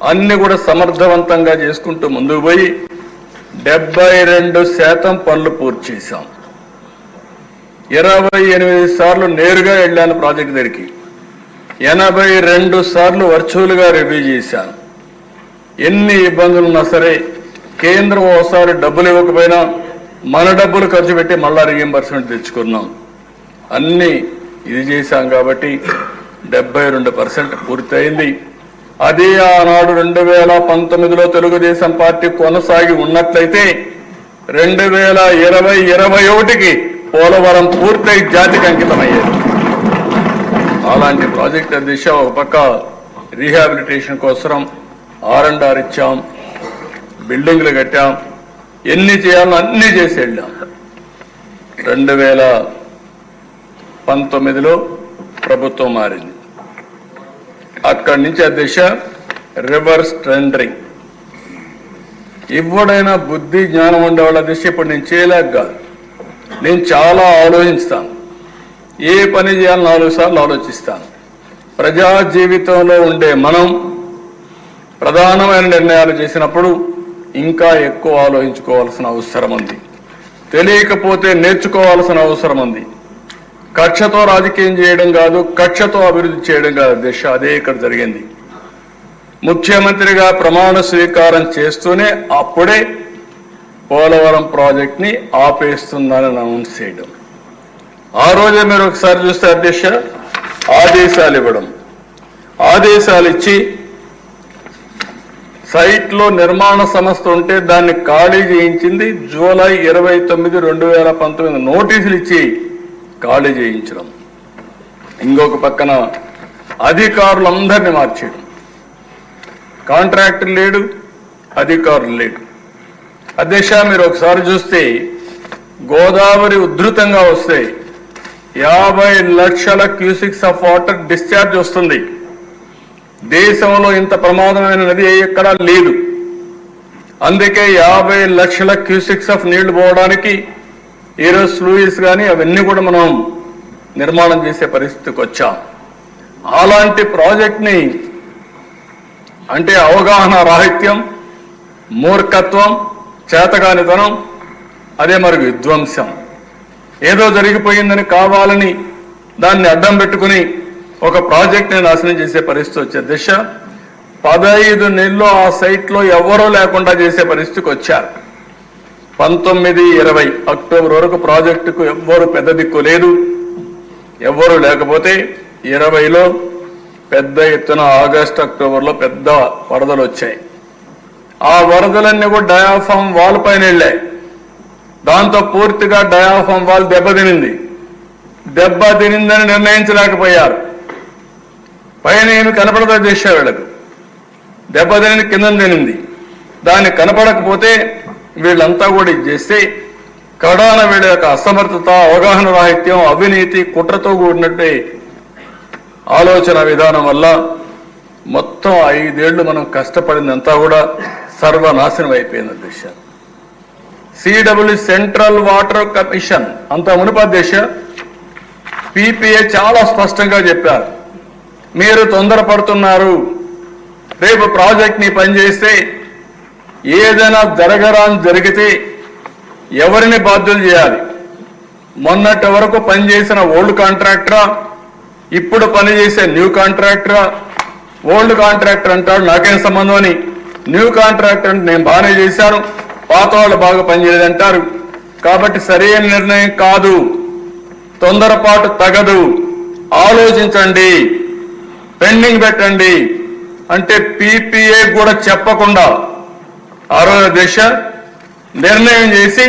[SPEAKER 1] అన్ని కూడా సమర్థవంతంగా చేసుకుంటూ ముందుకు పోయి 72% పనులు పూర్తి చేశాం. 28 సార్లు నేరుగా వెళ్ళాను ప్రాజెక్ట్ దగ్గరికి. 82 సార్లు వర్చువల్గా రివ్యూ చేశాను. ఎన్ని ఇబ్బందులు ఉన్నా సరే కేంద్రం ఒకసారి డబ్బులు ఇవ్వకపోయినా మన డబ్బులు ఖర్చు పెట్టి మళ్ళా రీఎంబర్స్మెంట్ తెచ్చుకున్నాం. అన్నీ ఇది చేశాం కాబట్టి 72% పూర్తయింది. అదే ఆనాడు 2019లో తెలుగుదేశం పార్టీ కొనసాగి ఉన్నట్లయితే 2020-21కి పోలవరం పూర్తయి జాతికి అంకితమయ్యేది. అలాంటి ప్రాజెక్ట్ దిశ ఒక పక్క రీహాబిలిటేషన్ కోసం R&R ఇచ్చాం, బిల్డింగ్లు కట్టాం, ఎన్ని చేయాలో అన్ని చేసి వెళ్ళాం. 2019లో ప్రభుత్వం మారింది. అక్కడి నుంచి ఆ దిశ రివర్స్ టెండరింగ్. ఎవడైనా బుద్ధి జ్ఞానం ఉండేవాళ్ళ దిశ ఇప్పుడు నేను చేయలేక కాదు, నేను చాలా ఆలోచిస్తాను. ఏ పని చేయాలని 4 సార్లు ఆలోచిస్తాను. ప్రజా జీవితంలో ఉండే మనం ప్రధానమైన నిర్ణయాలు చేసినప్పుడు ఇంకా ఎక్కువ ఆలోచించుకోవాల్సిన అవసరం ఉంది. తెలియకపోతే నేర్చుకోవాల్సిన అవసరం ఉంది. కక్షతో రాజకీయం చేయడం కాదు, కక్షతో అభివృద్ధి చేయడం కాదు దిశ. అదే ఇక్కడ జరిగింది. ముఖ్యమంత్రిగా ప్రమాణ స్వీకారం చేస్తూనే అప్పుడే పోలవరం ప్రాజెక్ట్ ని ఆపేస్తుందని అనౌన్స్ చేయడం. ఆ రోజే మీరు ఒకసారి చూస్తే అధ్యక్ష ఆదేశాలు ఇవ్వడం, ఆదేశాలు ఇచ్చి సైట్లో నిర్మాణ సంస్థ ఉంటే దాన్ని ఖాళీ చేయించింది జూలై 29, 2019 నోటీసులు ఇచ్చి ఖాళీ చేయించడం. ఇంకొక పక్కన అధికారులందరినీ మార్చేయడం. కాంట్రాక్టర్ లేడు, అధికారులు లేడు. అధ్యక్ష మీరు ఒకసారి చూస్తే గోదావరి ఉధృతంగా వస్తే 50 లక్షల క్యూసిక్స్ ఆఫ్ వాటర్ డిశ్చార్జ్ వస్తుంది. దేశంలో ఇంత ప్రమాదమైన నది ఎక్కడా లేదు. అందుకే 50 లక్షల క్యూసిక్స్ ఆఫ్ నీళ్లు పోవడానికి ఈరోజు స్లూయిస్ కానీ అవన్నీ కూడా మనం నిర్మాణం చేసే పరిస్థితికి వచ్చాం. అలాంటి ప్రాజెక్ట్ని అంటే అవగాహన రాహిత్యం, మూర్ఖత్వం, చేతగానితనం, అదే మరి విధ్వంసం. ఏదో జరిగిపోయిందని కావాలని దాన్ని అడ్డం పెట్టుకుని ఒక ప్రాజెక్ట్ని నాశనం చేసే పరిస్థితి వచ్చే దిశ 15 నెలల్లో ఆ సైట్లో ఎవరూ లేకుండా చేసే పరిస్థితికి వచ్చారు. 19-20 అక్టోబర్ వరకు ప్రాజెక్టుకు ఎవ్వరూ పెద్ద దిక్కు లేదు. ఎవ్వరూ లేకపోతే 20లో పెద్ద ఎత్తున ఆగస్టు, అక్టోబర్లో పెద్ద వరదలు వచ్చాయి. ఆ వరదలన్నీ కూడా డయాఫామ్ వాల్ పైన వెళ్ళాయి. దాంతో పూర్తిగా డయాఫామ్ వాల్ దెబ్బతినిందని నిర్ణయించలేకపోయారు. పైన ఏమి కనపడదో చేసే వీళ్ళకు దెబ్బతిని కింద తినింది. దాన్ని కనపడకపోతే వీళ్ళంతా కూడా ఇది చేస్తే కడాన వీళ్ళ యొక్క అసమర్థత, అవగాహన రాహిత్యం, అవినీతి, కుట్రతో కూడినట్టే ఆలోచన విధానం వల్ల మొత్తం 5 ఏళ్లు మనం కష్టపడిందంతా కూడా సర్వనాశనం అయిపోయింది అధ్యక్ష. సిడబ్ల్యూ సెంట్రల్ వాటర్ కమిషన్ అంత మునుపు అధ్యక్ష PPA చాలా స్పష్టంగా చెప్పారు, మీరు తొందరపడుతున్నారు. రేపు ప్రాజెక్ట్ని పనిచేస్తే ఏదైనా జరిగితే ఎవరిని బాధ్యులు చేయాలి? మొన్నటి వరకు పనిచేసిన ఓల్డ్ కాంట్రాక్టరా, ఇప్పుడు పనిచేసే న్యూ కాంట్రాక్టరా? ఓల్డ్ కాంట్రాక్టర్ అంటాడు నాకేం సంబంధం అని, న్యూ కాంట్రాక్టర్ అంటే నేను బాగానే చేశాను, పాత వాళ్ళు బాగా పనిచేయదంటారు. కాబట్టి సరైన నిర్ణయం కాదు, తొందరపాటు తగదు, ఆలోచించండి, పెండింగ్ పెట్టండి అంటే PPA కూడా చెప్పకుండా ఆ రోజు దిశ నిర్ణయం చేసి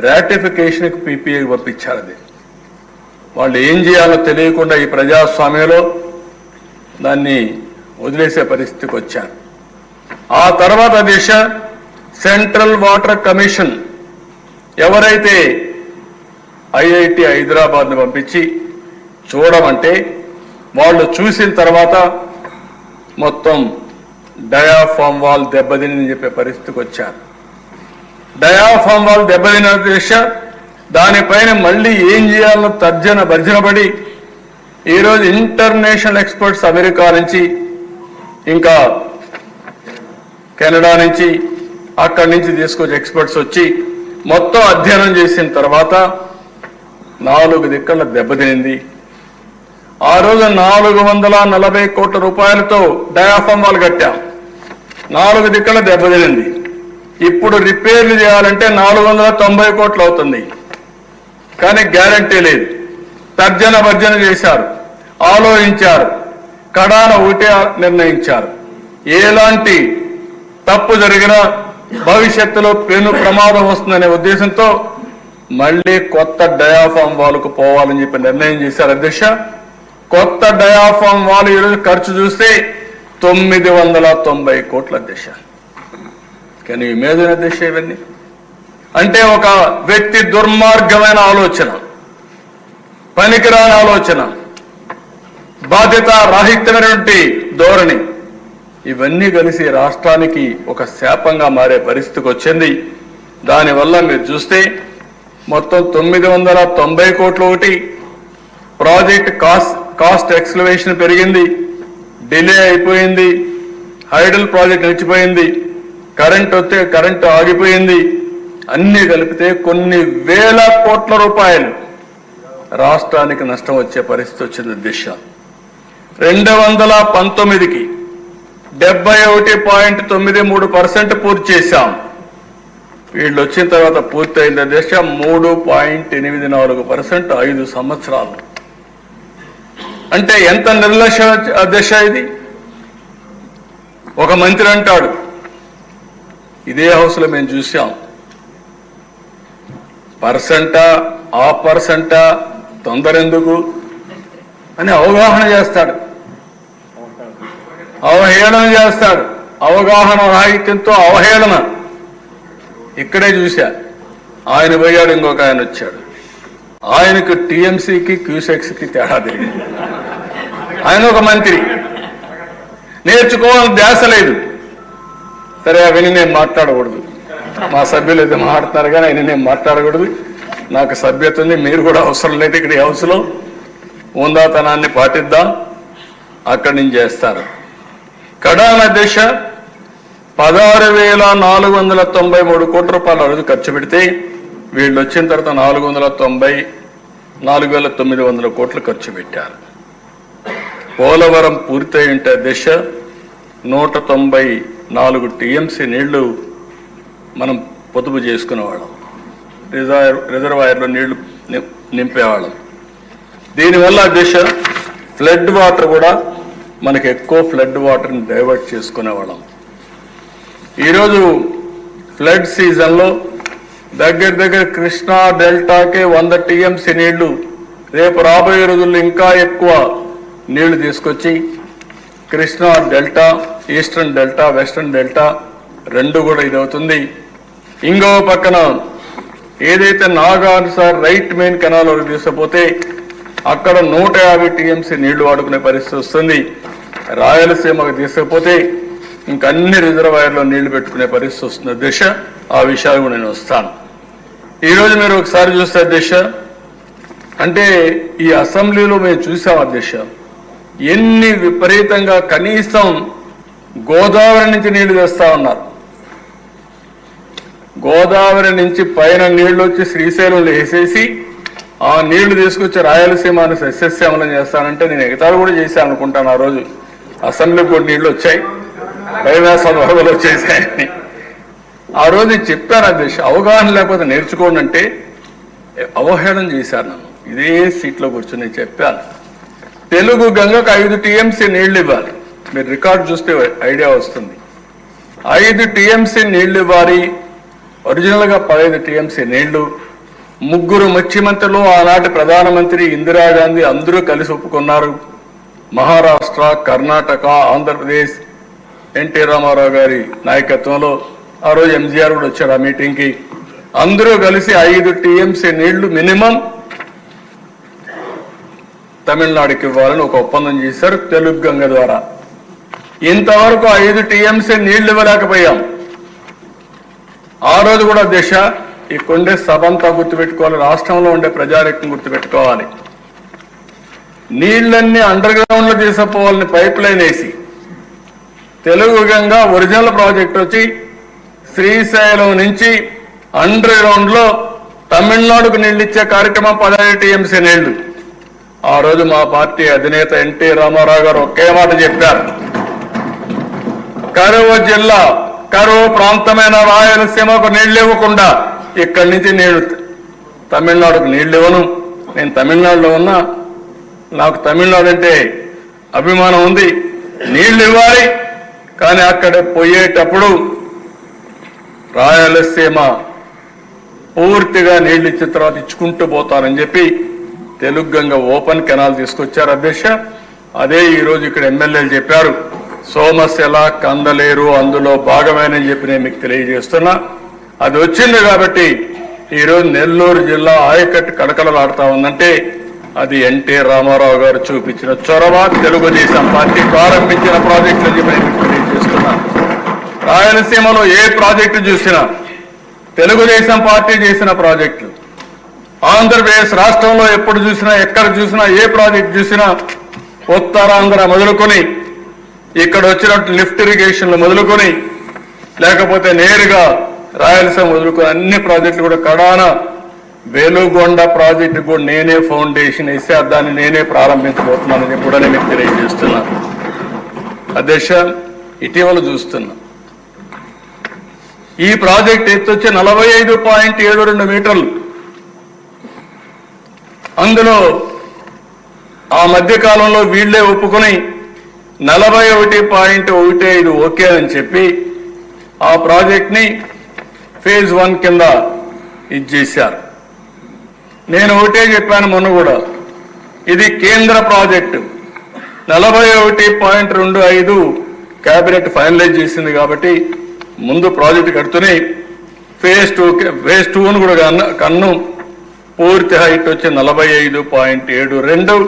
[SPEAKER 1] రాటిఫికేషన్కి PPA పంపించారు. అది వాళ్ళు ఏం చేయాలో తెలియకుండా ఈ ప్రజాస్వామ్యంలో దాన్ని వదిలేసే పరిస్థితికి వచ్చారు. ఆ తర్వాత దిశ సెంట్రల్ వాటర్ కమిషన్ ఎవరైతే IIT హైదరాబాద్ని పంపించి చూడమంటే వాళ్ళు చూసిన తర్వాత మొత్తం డయాఫామ్ వాల్ దెబ్బతిని చెప్పే పరిస్థితికి వచ్చారు. డయాఫామ్ వాల్ దెబ్బతిన దిశ దానిపైన మళ్ళీ ఏం చేయాలో భర్జన పడి ఈరోజు ఇంటర్నేషనల్ ఎక్స్పర్ట్స్ అమెరికా నుంచి ఇంకా కెనడా నుంచి అక్కడి నుంచి తీసుకొచ్చి ఎక్స్పర్ట్స్ వచ్చి మొత్తం అధ్యయనం చేసిన తర్వాత 4 దిక్కల దెబ్బతినింది. ఆ రోజు 440 కోట్ల రూపాయలతో డయాఫామ్ వాల్ కట్టాం. 4 దిక్కల దెబ్బతినింది. ఇప్పుడు రిపేర్లు చేయాలంటే 490 కోట్లు అవుతుంది. కానీ గ్యారంటీ లేదు. తర్జన భర్జన చేశారు, ఆలోచించారు, కడాన ఒకటే నిర్ణయించారు. ఎలాంటి తప్పు జరిగినా భవిష్యత్తులో పెను ప్రమాదం వస్తుందనే ఉద్దేశంతో మళ్ళీ కొత్త డయాఫామ్ వాల్కు పోవాలని చెప్పి నిర్ణయం చేశారు అధ్యక్ష. కొత్త డయాఫామ్ వాల్ ఈరోజు ఖర్చు చూస్తే 990 కోట్ల అధ్యక్ష. కానీ ఇమేజిన్ అధ్యక్ష ఇవన్నీ అంటే ఒక వ్యక్తి దుర్మార్గమైన ఆలోచన, పనికిరాని ఆలోచన, బాధ్యత రాహిత్యమైనటువంటి ధోరణి, ఇవన్నీ కలిసి రాష్ట్రానికి ఒక శాపంగా మారే పరిస్థితికి వచ్చింది. దానివల్ల మీరు చూస్తే మొత్తం 990 కోట్లు ఒకటి, ప్రాజెక్ట్ కాస్ట్ ఎక్స్లవేషన్ పెరిగింది, డిలే అయిపోయింది, హైడల్ ప్రాజెక్ట్ నిలిచిపోయింది, కరెంట్ వస్తే కరెంటు ఆగిపోయింది. అన్ని కలిపితే కొన్ని వేల కోట్ల రూపాయలు రాష్ట్రానికి నష్టం వచ్చే పరిస్థితి వచ్చింది దిశ. 2019కి 71.93% పూర్తి చేశాం. వీళ్ళు వచ్చిన తర్వాత పూర్తయిన దిశ 3.84%, 5 సంవత్సరాలు. అంటే ఎంత నిర్లక్ష్య దిశ ఇది. ఒక మంత్రి అంటాడు, ఇదే హౌస్లో మేము చూసాం, పర్సెంటా ఆ పర్సెంటా తొందర ఎందుకు అని అవగాహన చేస్తాడు, అవహేళన చేస్తాడు. అవగాహన రాహిత్యంతో అవహేళన. ఇక్కడే చూశా, ఆయన పోయాడు, ఇంకొక ఆయన వచ్చాడు. ఆయనకు టీఎంసీకి క్యూసెక్స్కి తేడా తెలియదు. ఆయన ఒక మంత్రి, నేర్చుకోవాలని ధ్యాస లేదు. సరే అవన్నీ నేను మాట్లాడకూడదు, మా సభ్యులు అయితే మాట్లాడతారు కానీ ఆయన నేను మాట్లాడకూడదు. నాకు సభ్యత ఉంది, మీరు కూడా అవసరం లేదు. ఇక్కడ ఈ హౌస్లో ఉందాతనాన్ని పాటిద్దాం, అక్కడి నుంచి చేస్తారు. కడాన దిశ 16,493 కోట్ల రూపాయలు రోజు ఖర్చు పెడితే వీళ్ళు వచ్చిన తర్వాత 4,900 కోట్లు ఖర్చు పెట్టారు. పోలవరం పూర్తయి ఉంటే దిశ 194 టీఎంసీ నీళ్లు మనం పొదుపు చేసుకునేవాళ్ళం, రిజర్వాయర్లో నీళ్లు నింపేవాళ్ళం. దీనివల్ల దిశ ఫ్లడ్ వాటర్ కూడా మనకి ఎక్కువ ఫ్లడ్ వాటర్ని డైవర్ట్ చేసుకునేవాళ్ళం. ఈరోజు ఫ్లడ్ సీజన్లో దగ్గర కృష్ణా డెల్టాకే 100 టీఎంసీ నీళ్లు, రేపు రాబోయే రోజుల్లో ఇంకా ఎక్కువ నీళ్లు తీసుకొచ్చి Krishna delta, eastern delta, western delta రెండు కూడా ఇది అవుతుంది. ఇంకో పక్కన ఏదైతే నాగార్జున రైట్ మెయిన్ కెనాల్ వరకు తీసుకుపోతే అక్కడ 150 టీఎంసీ నీళ్లు వాడుకునే పరిస్థితి వస్తుంది. రాయలసీమకు తీసుకుపోతే ఇంక అన్ని రిజర్వాయర్లో నీళ్లు పెట్టుకునే పరిస్థితి వస్తుంది దిశ. ఆ విషయాలు కూడా నేను వస్తాను. ఈరోజు మీరు ఒకసారి చూస్తే దిశ అంటే ఈ అసెంబ్లీలో మేము చూసాం అధ్యక్ష, ఎన్ని విపరీతంగా కనీసం గోదావరి నుంచి నీళ్లు తెస్తా ఉన్నారు. గోదావరి నుంచి పైన నీళ్లు వచ్చి శ్రీశైలంలో వేసేసి ఆ నీళ్లు తీసుకొచ్చి రాయలసీమను సస్యశ్యామలం చేస్తానంటే నేను ఎగతాళి కూడా చేశాను అనుకుంటాను. ఆ రోజు అసెంబ్లీకి కూడా నీళ్లు వచ్చాయి, కైలాసం వరదలు వచ్చేసాయని ఆ రోజు చెప్పాను అధ్యక్ష. అవగాహన లేకపోతే నేర్చుకోండి అంటే అవహేళన చేశారు నన్ను. ఇదే సీట్లో కూర్చొని చెప్పాను, తెలుగు గంగకు 5 టీఎంసీ నీళ్లు ఇవ్వాలి. మీరు రికార్డు చూస్తే ఐడియా వస్తుంది. 5 టీఎంసీ నీళ్లు ఇవ్వాలి. ఒరిజినల్గా 15 టీఎంసీ నీళ్లు. 3 ముఖ్యమంత్రులు, ఆనాటి ప్రధానమంత్రి ఇందిరాగాంధీ అందరూ కలిసి ఒప్పుకున్నారు. మహారాష్ట్ర, కర్ణాటక, ఆంధ్రప్రదేశ్ ఎన్టీ రామారావు గారి నాయకత్వంలో ఆ రోజు ఎంజీఆర్ కూడా వచ్చారు ఆ మీటింగ్కి. అందరూ కలిసి 5 టీఎంసీ నీళ్లు మినిమం తమిళనాడుకి ఇవ్వాలని ఒక ఒప్పందం చేశారు తెలుగు గంగ ద్వారా. ఇంతవరకు 5 టీఎంసీ నీళ్లు ఇవ్వలేకపోయాం. ఆ రోజు కూడా దిశ ఈ కొండే సభంతా గుర్తుపెట్టుకోవాలి, రాష్ట్రంలో ఉండే ప్రజారెక్కం గుర్తుపెట్టుకోవాలి. నీళ్లన్నీ అండర్ గ్రౌండ్ లో తీసుకుపోవాలని పైప్ లైన్ వేసి తెలుగు గంగా ఒరిజినల్ ప్రాజెక్ట్ వచ్చి శ్రీశైలం నుంచి అండర్ గ్రౌండ్ లో తమిళనాడుకు నీళ్లు ఇచ్చే కార్యక్రమం 15 టీఎంసీ నీళ్లు. ఆ రోజు మా పార్టీ అధినేత ఎన్టీ రామారావు గారు ఒకే మాట చెప్పారు, కరువు జిల్లా కరువు ప్రాంతమైన రాయలసీమకు నీళ్లు ఇవ్వకుండా ఇక్కడి నుంచి నేను తమిళనాడుకు నీళ్లు ఇవ్వను. నేను తమిళనాడులో ఉన్నా, నాకు తమిళనాడు అంటే అభిమానం ఉంది, నీళ్లు ఇవ్వాలి, కానీ అక్కడ పోయేటప్పుడు రాయలసీమ పూర్తిగా నీళ్లు ఇచ్చిన తర్వాత ఇచ్చుకుంటూ పోతానని చెప్పి తెలుగు గంగ ఓపెన్ కెనాల్ తీసుకొచ్చారు అధ్యక్ష. అదే ఈరోజు ఇక్కడ ఎమ్మెల్యేలు చెప్పారు, సోమశిల కందలేరు అందులో భాగమేనని చెప్పి నేను మీకు తెలియజేస్తున్నా. అది వచ్చింది కాబట్టి ఈరోజు నెల్లూరు జిల్లా ఆయకట్టు కడకలలాడుతా ఉందంటే అది ఎన్టీ రామారావు గారు చూపించిన చొరవ, తెలుగుదేశం పార్టీ ప్రారంభించిన ప్రాజెక్టులు అని చెప్పి నేను మీకు తెలియజేస్తున్నా. రాయలసీమలో ఏ ప్రాజెక్టు చూసినా తెలుగుదేశం పార్టీ చేసిన ప్రాజెక్టులు, ఆంధ్రప్రదేశ్ రాష్ట్రంలో ఎప్పుడు చూసినా ఎక్కడ చూసినా ఏ ప్రాజెక్టు చూసినా ఉత్తరాంధ్ర మొదలుకొని ఇక్కడ వచ్చినట్టు లిఫ్ట్ ఇరిగేషన్లు మొదలుకొని లేకపోతే నేరుగా రాయలసీమ మొదలుకొని అన్ని ప్రాజెక్టులు కూడా కడాన వేలుగొండ ప్రాజెక్టు కూడా నేనే ఫౌండేషన్ వేసి దాన్ని నేనే ప్రారంభించబోతున్నానని కూడా నేను మీకు తెలియజేస్తున్నాను. అధ్యక్ష, ఇటీవల చూస్తున్నా ఈ ప్రాజెక్ట్ ఎత్తు వచ్చి 45.72 మీటర్లు. అందులో ఆ మధ్య కాలంలో వీళ్లే ఒప్పుకొని 41.15 ఓకే అని చెప్పి ఆ ప్రాజెక్ట్ ని ఫేజ్ 1 కింద ఇచ్చేశారు. నేను ఒకటే చెప్పాను మొన్న కూడా, ఇది కేంద్ర ప్రాజెక్టు 41.25 కేబినెట్ ఫైనలైజ్ చేసింది కాబట్టి ముందు ప్రాజెక్టు కడుతూనే ఫేజ్ 2 కూడా కన్ను పూర్తి హైట్ వచ్చి 45.72.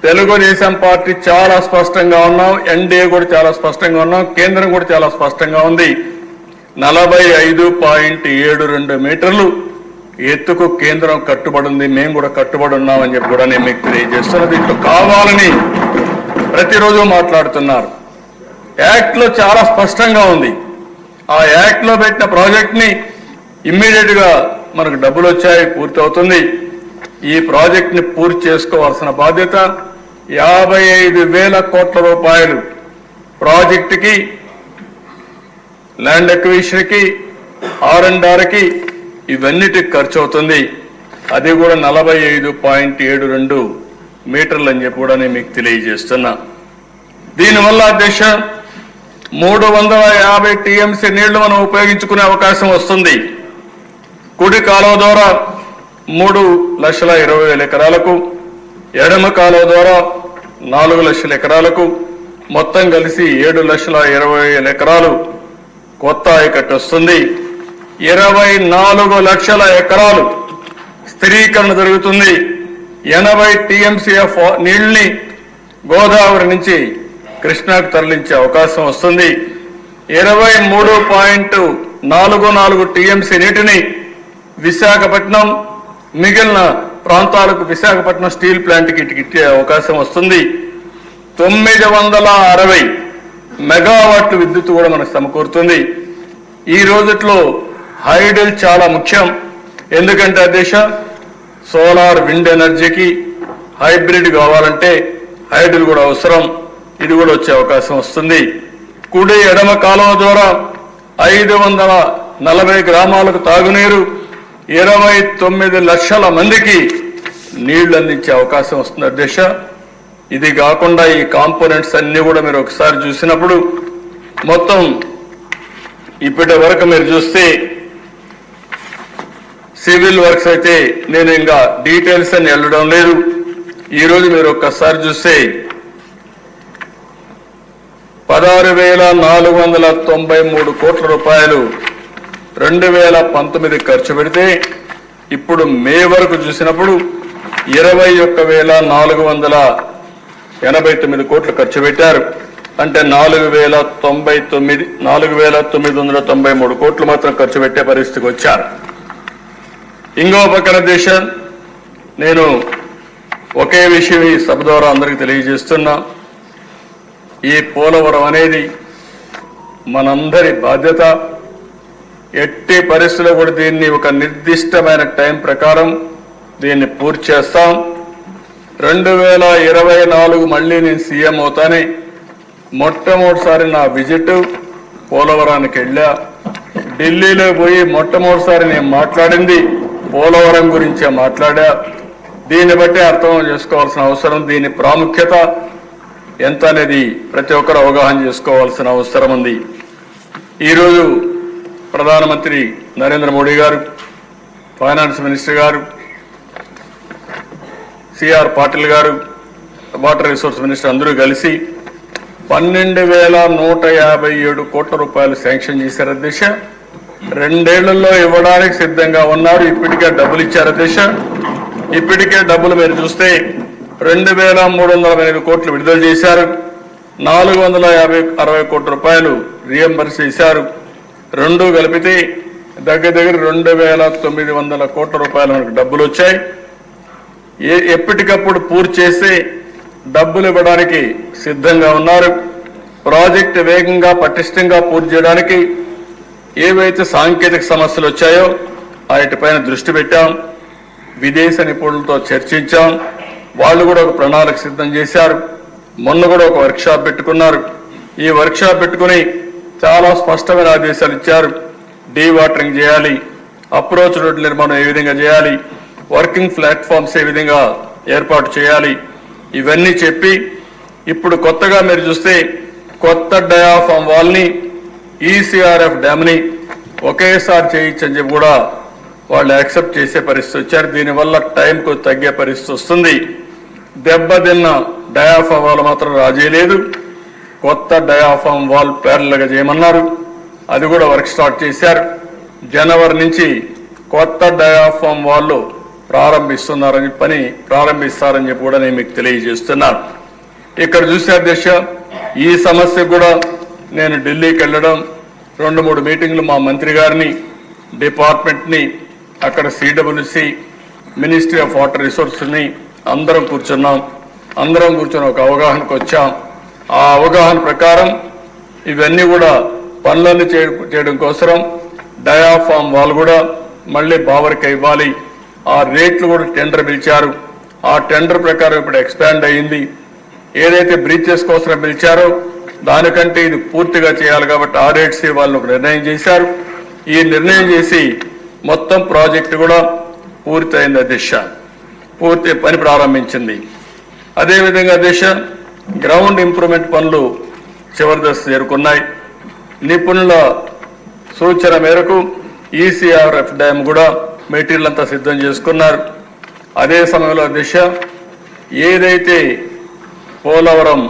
[SPEAKER 1] తెలుగుదేశం పార్టీ చాలా స్పష్టంగా ఉన్నాం, ఎన్డీఏ కూడా చాలా స్పష్టంగా ఉన్నాం, కేంద్రం కూడా చాలా స్పష్టంగా ఉంది. 45.72 మీటర్లు ఎత్తుకు కేంద్రం కట్టుబడి ఉంది, మేము కూడా కట్టుబడి ఉన్నామని చెప్పి కూడా నేను మీకు తెలియజేస్తున్నా. దీంట్లో కావాలని ప్రతిరోజు మాట్లాడుతున్నారు. యాక్ట్ లో చాలా స్పష్టంగా ఉంది. ఆ యాక్ట్ లో పెట్టిన ప్రాజెక్ట్ ని ఇమ్మీడియట్ గా మనకు డబ్బులు వచ్చాయి, పూర్తి అవుతుంది. ఈ ప్రాజెక్ట్ ని పూర్తి చేసుకోవాల్సిన బాధ్యత 55,000 కోట్ల రూపాయలు ప్రాజెక్టుకి, ల్యాండ్ ఎక్విజిషన్ కి, R&R కి ఇవన్నిటికి ఖర్చు అవుతుంది. అది కూడా 45.72 మీటర్లు అని చెప్పి కూడా నేను మీకు తెలియజేస్తున్నా. దీనివల్ల అధ్యక్ష 350 టీఎంసీ నీళ్లు మనం ఉపయోగించుకునే అవకాశం వస్తుంది. కుడి కాలువ ద్వారా 3,20,000 ఎకరాలకు, ఎడమ కాలువ ద్వారా 4,00,000 ఎకరాలకు, మొత్తం కలిసి 7,20,000 ఎకరాలు కొత్త ఆయకట్టు వస్తుంది. 24 లక్షల ఎకరాలు స్థిరీకరణ జరుగుతుంది. 80 టీఎంసీఎఫ్ నీళ్లని గోదావరి నుంచి కృష్ణాకు తరలించే అవకాశం వస్తుంది. 23.44 టీఎంసీ నీటిని విశాఖపట్నం, మిగిలిన ప్రాంతాలకు విశాఖపట్నం స్టీల్ ప్లాంట్కి ఇచ్చే అవకాశం వస్తుంది. 960 మెగావాట్లు విద్యుత్ కూడా మనకు సమకూరుతుంది. ఈ రోజుట్లో హైడల్ చాలా ముఖ్యం. ఎందుకంటే అధ్యక్ష, సోలార్, విండ్ ఎనర్జీకి హైబ్రిడ్ కావాలంటే హైడల్ కూడా అవసరం. ఇది కూడా వచ్చే అవకాశం వస్తుంది. కుడి ఎడమ కాలువ ద్వారా 540 గ్రామాలకు తాగునీరు, 29 లక్షల మందికి నీళ్లు అందించే అవకాశం వస్తుంది అధ్యక్ష. ఇది కాకుండా ఈ కాంపోనెంట్స్ అన్ని కూడా మీరు ఒకసారి చూసినప్పుడు మొత్తం ఇప్పటి వరకు మీరు చూస్తే సివిల్ వర్క్స్ అయితే నేను ఇంకా డీటెయిల్స్ అని వెళ్ళడం లేదు. ఈరోజు మీరు ఒక్కసారి చూస్తే 16,493 కోట్ల రూపాయలు 2019 ఖర్చు పెడితే ఇప్పుడు మే వరకు చూసినప్పుడు 21,489 కోట్లు ఖర్చు పెట్టారు. అంటే 4,993 కోట్లు మాత్రం ఖర్చు పెట్టే పరిస్థితికి వచ్చారు. ఇంకో పక్కన దేశం, నేను ఒకే విషయం ఈ సభ ద్వారా అందరికీ తెలియజేస్తున్నా. ఈ పోలవరం అనేది మనందరి బాధ్యత. ఎట్టి పరిస్థితుల్లో కూడా దీన్ని ఒక నిర్దిష్టమైన టైం ప్రకారం దీన్ని పూర్తి చేస్తాం. 2024 మళ్ళీ నేను సీఎం అవుతానే మొట్టమొదటిసారి నా విజిట్ పోలవరానికి వెళ్ళా. ఢిల్లీలో పోయి మొట్టమొదటిసారి నేను మాట్లాడింది పోలవరం గురించే మాట్లాడా. దీన్ని బట్టి అర్థం చేసుకోవాల్సిన అవసరం, దీని ప్రాముఖ్యత ఎంత అనేది ప్రతి ఒక్కరు అవగాహన చేసుకోవాల్సిన అవసరం ఉంది. ఈరోజు ప్రధానమంత్రి నరేంద్ర మోడీ గారు, ఫైనాన్స్ మినిస్టర్ గారు, సిఆర్ పాటిల్ గారు, వాటర్ రిసోర్స్ మినిస్టర్ అందరూ కలిసి 12,157 కోట్ల రూపాయలు శాంక్షన్ చేశారు అధ్యక్ష. 2 ఏళ్లలో ఇవ్వడానికి సిద్ధంగా ఉన్నారు. ఇప్పటికే డబ్బులు ఇచ్చారు అధ్యక్ష. ఇప్పటికే డబ్బులు మీరు చూస్తే 2,308 కోట్లు విడుదల చేశారు. 460 కోట్ల రూపాయలు రీఎంబర్స్ చేశారు. రెండు కలిపితే దగ్గర 2,900 కోట్ల రూపాయలు మనకు డబ్బులు వచ్చాయి. ఎప్పటికప్పుడు పూర్తి చేసి డబ్బులు ఇవ్వడానికి సిద్ధంగా ఉన్నారు. ప్రాజెక్టు వేగంగా పటిష్టంగా పూర్తి చేయడానికి ఏవైతే సాంకేతిక సమస్యలు వచ్చాయో వాటిపైన దృష్టి పెట్టాం. విదేశ నిపుణులతో చర్చించాం. వాళ్ళు కూడా ఒక ప్రణాళిక సిద్ధం చేశారు. మొన్న కూడా ఒక వర్క్షాప్ పెట్టుకున్నారు. ఈ వర్క్షాప్ పెట్టుకుని చాలా స్పష్టమైన ఆదేశాలు ఇచ్చారు. డీ వాటరింగ్ చేయాలి, అప్రోచ్ రోడ్ల నిర్మాణం ఏ విధంగా చేయాలి, వర్కింగ్ ప్లాట్ఫామ్స్ ఏ విధంగా ఏర్పాటు చేయాలి, ఇవన్నీ చెప్పి ఇప్పుడు కొత్తగా మీరు చూస్తే కొత్త డయాఫామ్ వాల్ని ఈసీఆర్ఎఫ్ డ్యామ్ని ఒకేసారి చేయించని చెప్పి కూడా వాళ్ళు యాక్సెప్ట్ చేసే పరిస్థితి వచ్చారు. దీనివల్ల టైంకు తగ్గే పరిస్థితి వస్తుంది. దెబ్బతిన్న డయాఫామ్ వాల్ మాత్రం రాజీ లేదు. కొత్త డయాఫామ్ వాల్ ప్యారల్గా చేయమన్నారు. అది కూడా వర్క్ స్టార్ట్ చేశారు. జనవరి నుంచి కొత్త డయాఫామ్ వాళ్ళు ప్రారంభిస్తారని చెప్పి కూడా నేను మీకు తెలియజేస్తున్నాను. ఇక్కడ చూసే అధ్యక్ష, ఈ సమస్య కూడా నేను ఢిల్లీకి వెళ్ళడం, 2-3 మీటింగ్లు మా మంత్రి గారిని, డిపార్ట్మెంట్ని, అక్కడ సిడబ్ల్యూసి, మినిస్ట్రీ ఆఫ్ వాటర్ రిసోర్స్ని అందరం కూర్చున్నాం. అందరం కూర్చొని ఒక అవగాహనకు వచ్చాం. ఆ అవగాహన ప్రకారం ఇవన్నీ కూడా పనులన్నీ చేయడం కోసం డయాఫామ్ వాళ్ళు కూడా మళ్ళీ బావరికి ఇవ్వాలి. ఆ రేట్లు కూడా టెండర్ పిలిచారు. ఆ టెండర్ ప్రకారం ఇప్పుడు ఎక్స్పాండ్ అయ్యింది. ఏదైతే బ్రీచెస్ కోసం పిలిచారో దానికంటే ఇది పూర్తిగా చేయాలి కాబట్టి ఆ రేట్స్ వాళ్ళు ఒక నిర్ణయం చేశారు. ఈ నిర్ణయం చేసి మొత్తం ప్రాజెక్టు కూడా పూర్తయింది అధ్యక్ష. పూర్తి పని ప్రారంభించింది. అదేవిధంగా అధ్యక్ష, గ్రౌండ్ ఇంప్రూవ్మెంట్ పనులు చివరి దశ చేరుకున్నాయి. నిపుణుల సూచన మేరకు ఈసీఆర్ఎఫ్ డ్యామ్ కూడా మెటీరియల్ అంతా సిద్ధం చేసుకున్నారు. అదే సమయంలో అధ్యక్ష, ఏదైతే Polavaram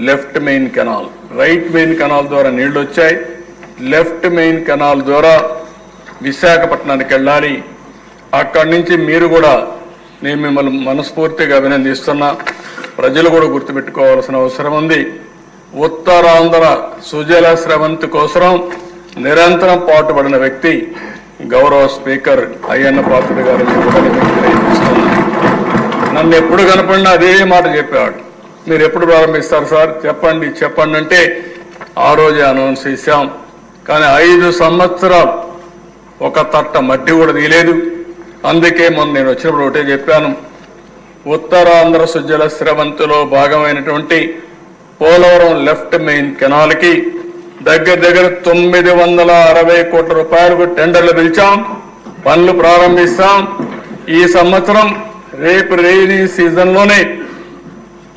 [SPEAKER 1] left main canal, right main canal ద్వారా నీళ్లు వచ్చాయి, లెఫ్ట్ మెయిన్ కెనాల్ ద్వారా విశాఖపట్నానికి వెళ్ళాలి. అక్కడి నుంచి మీరు కూడా, నేను మిమ్మల్ని మనస్ఫూర్తిగా అభినందిస్తున్నా, ప్రజలు కూడా గుర్తుపెట్టుకోవాల్సిన అవసరం ఉంది. ఉత్తరాంధ్ర సుజల స్రవంతి కోసం నిరంతరం పాటుపడిన వ్యక్తి గౌరవ స్పీకర్ అయ్యన్న పాత్రుడు గారు. నన్ను ఎప్పుడు కనపడినా అదే మాట చెప్పేవాడు, మీరు ఎప్పుడు ప్రారంభిస్తారు సార్, చెప్పండి చెప్పండి అంటే ఆ రోజే అనౌన్స్ చేశాం. కానీ 5 సంవత్సరాలు ఒక తట్ట మట్టి కూడా తీయలేదు. అందుకే మొన్న నేను వచ్చినప్పుడు ఒకటే చెప్పాను, ఉత్తరాంధ్ర సుజల స్రవంతిలో భాగమైనటువంటి పోలవరం లెఫ్ట్ మెయిన్ కెనాల్కి దగ్గర 960 కోట్ల రూపాయలకు టెండర్లు పిలిచాం, పనులు ప్రారంభిస్తాం. ఈ సంవత్సరం రేపు రైనీ సీజన్లోనే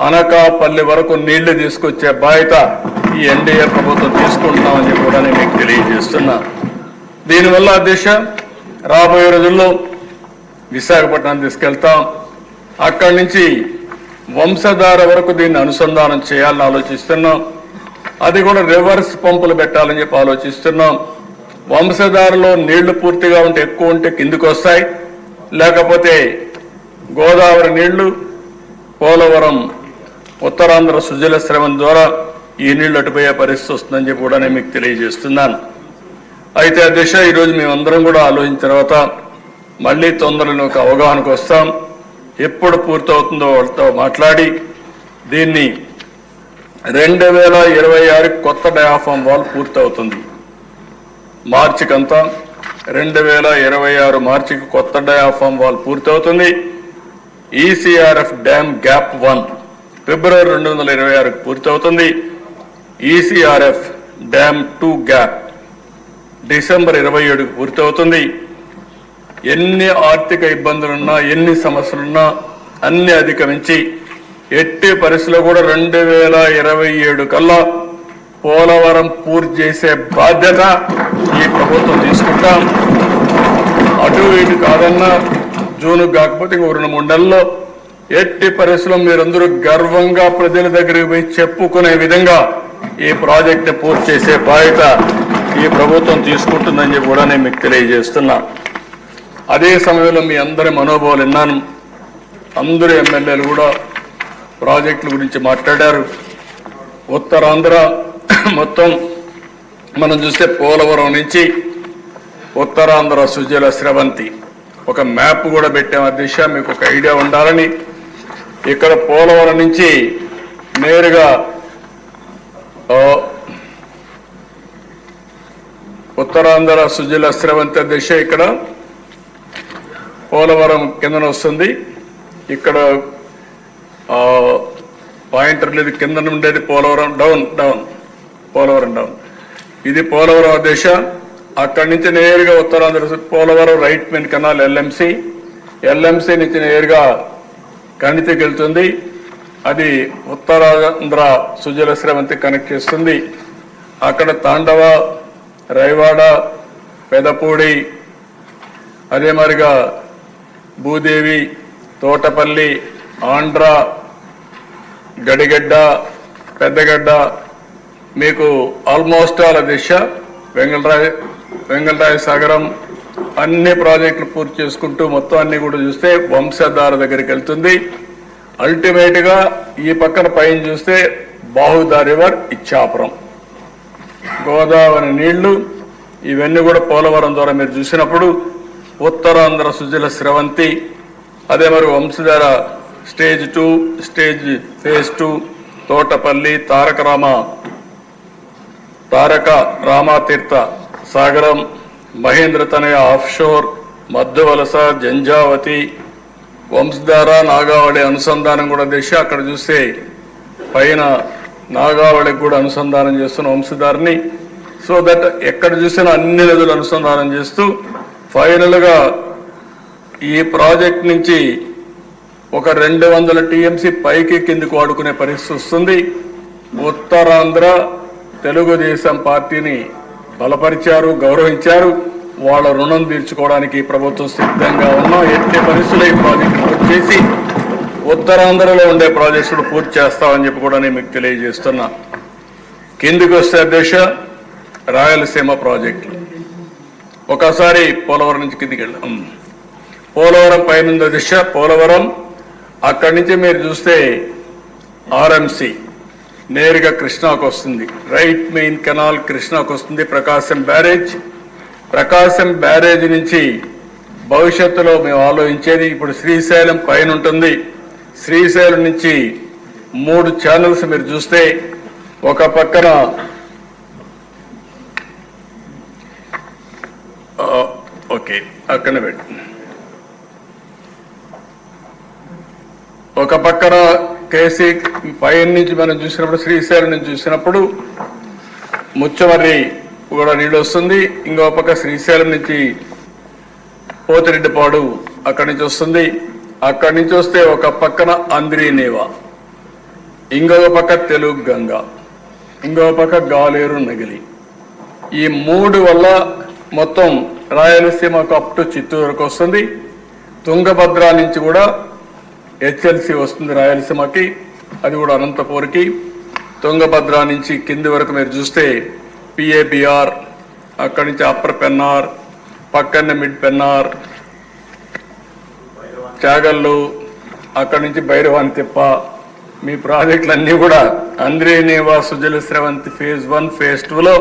[SPEAKER 1] అనకాపల్లి వరకు నీళ్లు తీసుకొచ్చే బాధ్యత ఈ ఎన్డీఏ ప్రభుత్వం తీసుకుంటున్నామని చెప్పి కూడా నేను మీకు తెలియజేస్తున్నా. దీనివల్ల అధ్యక్ష, రాబోయే రోజుల్లో విశాఖపట్నం తీసుకెళ్తాం. అక్కడి నుంచి వంశధార వరకు దీన్ని అనుసంధానం చేయాలని ఆలోచిస్తున్నాం. అది కూడా రివర్స్ పంపులు పెట్టాలని చెప్పి ఆలోచిస్తున్నాం. వంశధారలో నీళ్లు పూర్తిగా ఉంటే, ఎక్కువ ఉంటే కిందికి వస్తాయి, లేకపోతే గోదావరి నీళ్లు పోలవరం ఉత్తరాంధ్ర సుజల స్రవంతి ద్వారా ఈ నీళ్లు అటుపోయే పరిస్థితి వస్తుందని చెప్పి కూడా నేను మీకు తెలియజేస్తున్నాను. అయితే అధ్యక్ష, ఈరోజు మేమందరం కూడా ఆలోచించిన తర్వాత మళ్ళీ తొందరలో ఒక అవగాహనకు వస్తాం. ఎప్పుడు పూర్తవుతుందో వాళ్ళతో మాట్లాడి దీన్ని 2026 కొత్త డయాఫామ్ వాల్ పూర్తవుతుంది. మార్చికంతా 2026 మార్చికి కొత్త డయాఫామ్ వాల్ పూర్తవుతుంది. ఈసీఆర్ఎఫ్ డ్యామ్ గ్యాప్ 1 ఫిబ్రవరి 2026 పూర్తవుతుంది. ఈసీఆర్ఎఫ్ డ్యామ్ 2 గ్యాప్ డిసెంబర్ 27 పూర్తవుతుంది. ఎన్ని ఆర్థిక ఇబ్బందులున్నా ఎన్ని సమస్యలున్నా అన్ని అధిగమించి ఎట్టి పరిస్థితుల్లో కూడా 2027 కల్లా పోలవరం పూర్తి చేసే బాధ్యత ఈ ప్రభుత్వం తీసుకుంటాం. అటు ఇటు కాదన్నా జూన్ కాకపోతే ఇంకో 2-3 నెలల్లో ఎట్టి పరిస్థితుల్లో మీరందరూ గర్వంగా ప్రజల దగ్గరికి పోయి చెప్పుకునే విధంగా ఈ ప్రాజెక్ట్ పూర్తి చేసే బాధ్యత ఈ ప్రభుత్వం తీసుకుంటుందని చెప్పి కూడా నేను మీకు తెలియజేస్తున్నా. అదే సమయంలో మీ అందరి మనోభావాలు విన్నాను. అందరూ ఎమ్మెల్యేలు కూడా ప్రాజెక్టుల గురించి మాట్లాడారు. ఉత్తరాంధ్ర మొత్తం మనం చూస్తే పోలవరం నుంచి ఉత్తరాంధ్ర సుజల స్రవంతి ఒక మ్యాప్ కూడా పెట్టాం. అధ్యక్ష మీకు ఒక ఐడియా ఉండాలని ఇక్కడ పోలవరం నుంచి నేరుగా ఉత్తరాంధ్ర సుజల స్రవంతి దిశ ఇక్కడ పోలవరం కిందన వస్తుంది. ఇక్కడ పాయింటర్ లేదు, కింద ఉండేది పోలవరం డౌన్ పోలవరం డౌన్. ఇది పోలవరం దిశ. అక్కడి నుంచి నేరుగా Uttarandhra Polavaram right main canal LMC నుంచి నేరుగా కణితికి వెళ్తుంది. అది ఉత్తరాంధ్ర సుజల స్రవంతి కనెక్ట్ చేస్తుంది. అక్కడ తాండవ, రైవాడ, పెదపూడి, అదే మరిగా భూదేవి, తోటపల్లి, ఆంధ్ర, గడిగడ్డ, పెద్దగడ్డ, మీకు ఆల్మోస్ట్ ఆల్ దిశ వెంగళరాయ సాగరం అన్ని ప్రాజెక్టులు పూర్తి చేసుకుంటూ మొత్తం అన్ని కూడా చూస్తే వంశధార దగ్గరికి వెళ్తుంది. అల్టిమేట్ గా ఈ పక్కన పైన చూస్తే బాహుదా రివర్, ఇచ్చాపురం, గోదావరి నీళ్లు ఇవన్నీ కూడా పోలవరం ద్వారా మీరు చూసినప్పుడు ఉత్తరాంధ్ర సుజల స్రవంతి, అదే మరి వంశధార స్టేజ్ 2 ఫేజ్ 2, తోటపల్లి, తారక రామాతీర్థ సాగరం, మహేంద్ర తనయ ఆఫ్షోర్, మధ్యవలస, జంజావతి, వంశధార, నాగావళి అనుసంధానం కూడా దిశ. అక్కడ చూస్తే పైన నాగావళికి కూడా అనుసంధానం చేస్తున్న వంశధారని. సో దట్ ఎక్కడ చూసినా అన్ని నదులు అనుసంధానం చేస్తూ ఫైనల్ గా ఈ ప్రాజెక్ట్ నుంచి ఒక 200 టీఎంసీ పైకి కిందికి వాడుకునే పరిస్థితి వస్తుంది. ఉత్తరాంధ్ర తెలుగుదేశం పార్టీని బలపరిచారు, గౌరవించారు. వాళ్ళ రుణం తీర్చుకోవడానికి ప్రభుత్వం సిద్ధంగా ఉన్నాం. ఎట్టి పరిస్థితుల్లో ఈ ప్రాజెక్టు పూర్తి చేసి ఉత్తరాంధ్రలో ఉండే ప్రాజెక్టులు పూర్తి చేస్తామని చెప్పి కూడా నేను మీకు తెలియజేస్తున్నా. కిందికి వస్తే అధ్యక్ష రాయలసీమ ప్రాజెక్టులు ఒకసారి పోలవరం నుంచి కిందికి వెళ్ళాం. పోలవరం పైన దిశ పోలవరం, అక్కడి నుంచి మీరు చూస్తే ఆర్ఎంసి నేరుగా కృష్ణాకు వస్తుంది. రైట్ మెయిన్ కెనాల్ కృష్ణాకు వస్తుంది. ప్రకాశం బ్యారేజ్ నుంచి భవిష్యత్తులో మేము ఆలోచించేది ఇప్పుడు శ్రీశైలం పైన ఉంటుంది. శ్రీశైలం నుంచి 3 ఛానల్స్ మీరు చూస్తే ఒక పక్కన ఓకే అక్కడ పెట్టి ఒక పక్కన కేసీ పైన నుంచి మనం చూసినప్పుడు శ్రీశైలం నుంచి చూసినప్పుడు ముచ్చమర్రి కూడా నీళ్ళు వస్తుంది. ఇంకో పక్క శ్రీశైలం నుంచి పోతిరెడ్డిపాడు అక్కడి నుంచి వస్తుంది. అక్కడి నుంచి వస్తే ఒక పక్కన అంద్రీనేవా, ఇంకొక పక్క తెలుగు గంగ, ఇంకొక పక్క గాలేరు నగిలి. ఈ 3 వల్ల మొత్తం రాయలసీమకు అప్ టు చిత్తూరు వరకు వస్తుంది. తుంగభద్ర నుంచి కూడా హెచ్ఎల్సి వస్తుంది రాయలసీమకి, అది కూడా అనంతపూర్కి. తుంగభద్ర నుంచి కింది వరకు మీరు చూస్తే పిఏబిఆర్, అక్కడి నుంచి అప్పర్ పెన్నార్, పక్కనే మిడ్ పెన్నార్, చాగల్లు, అక్కడి నుంచి భైరవాని తిప్ప. మీ ప్రాజెక్టులన్నీ కూడా అంద్రీనేవా సుజల స్రవంతి ఫేజ్ 1 ఫేజ్ 2లో,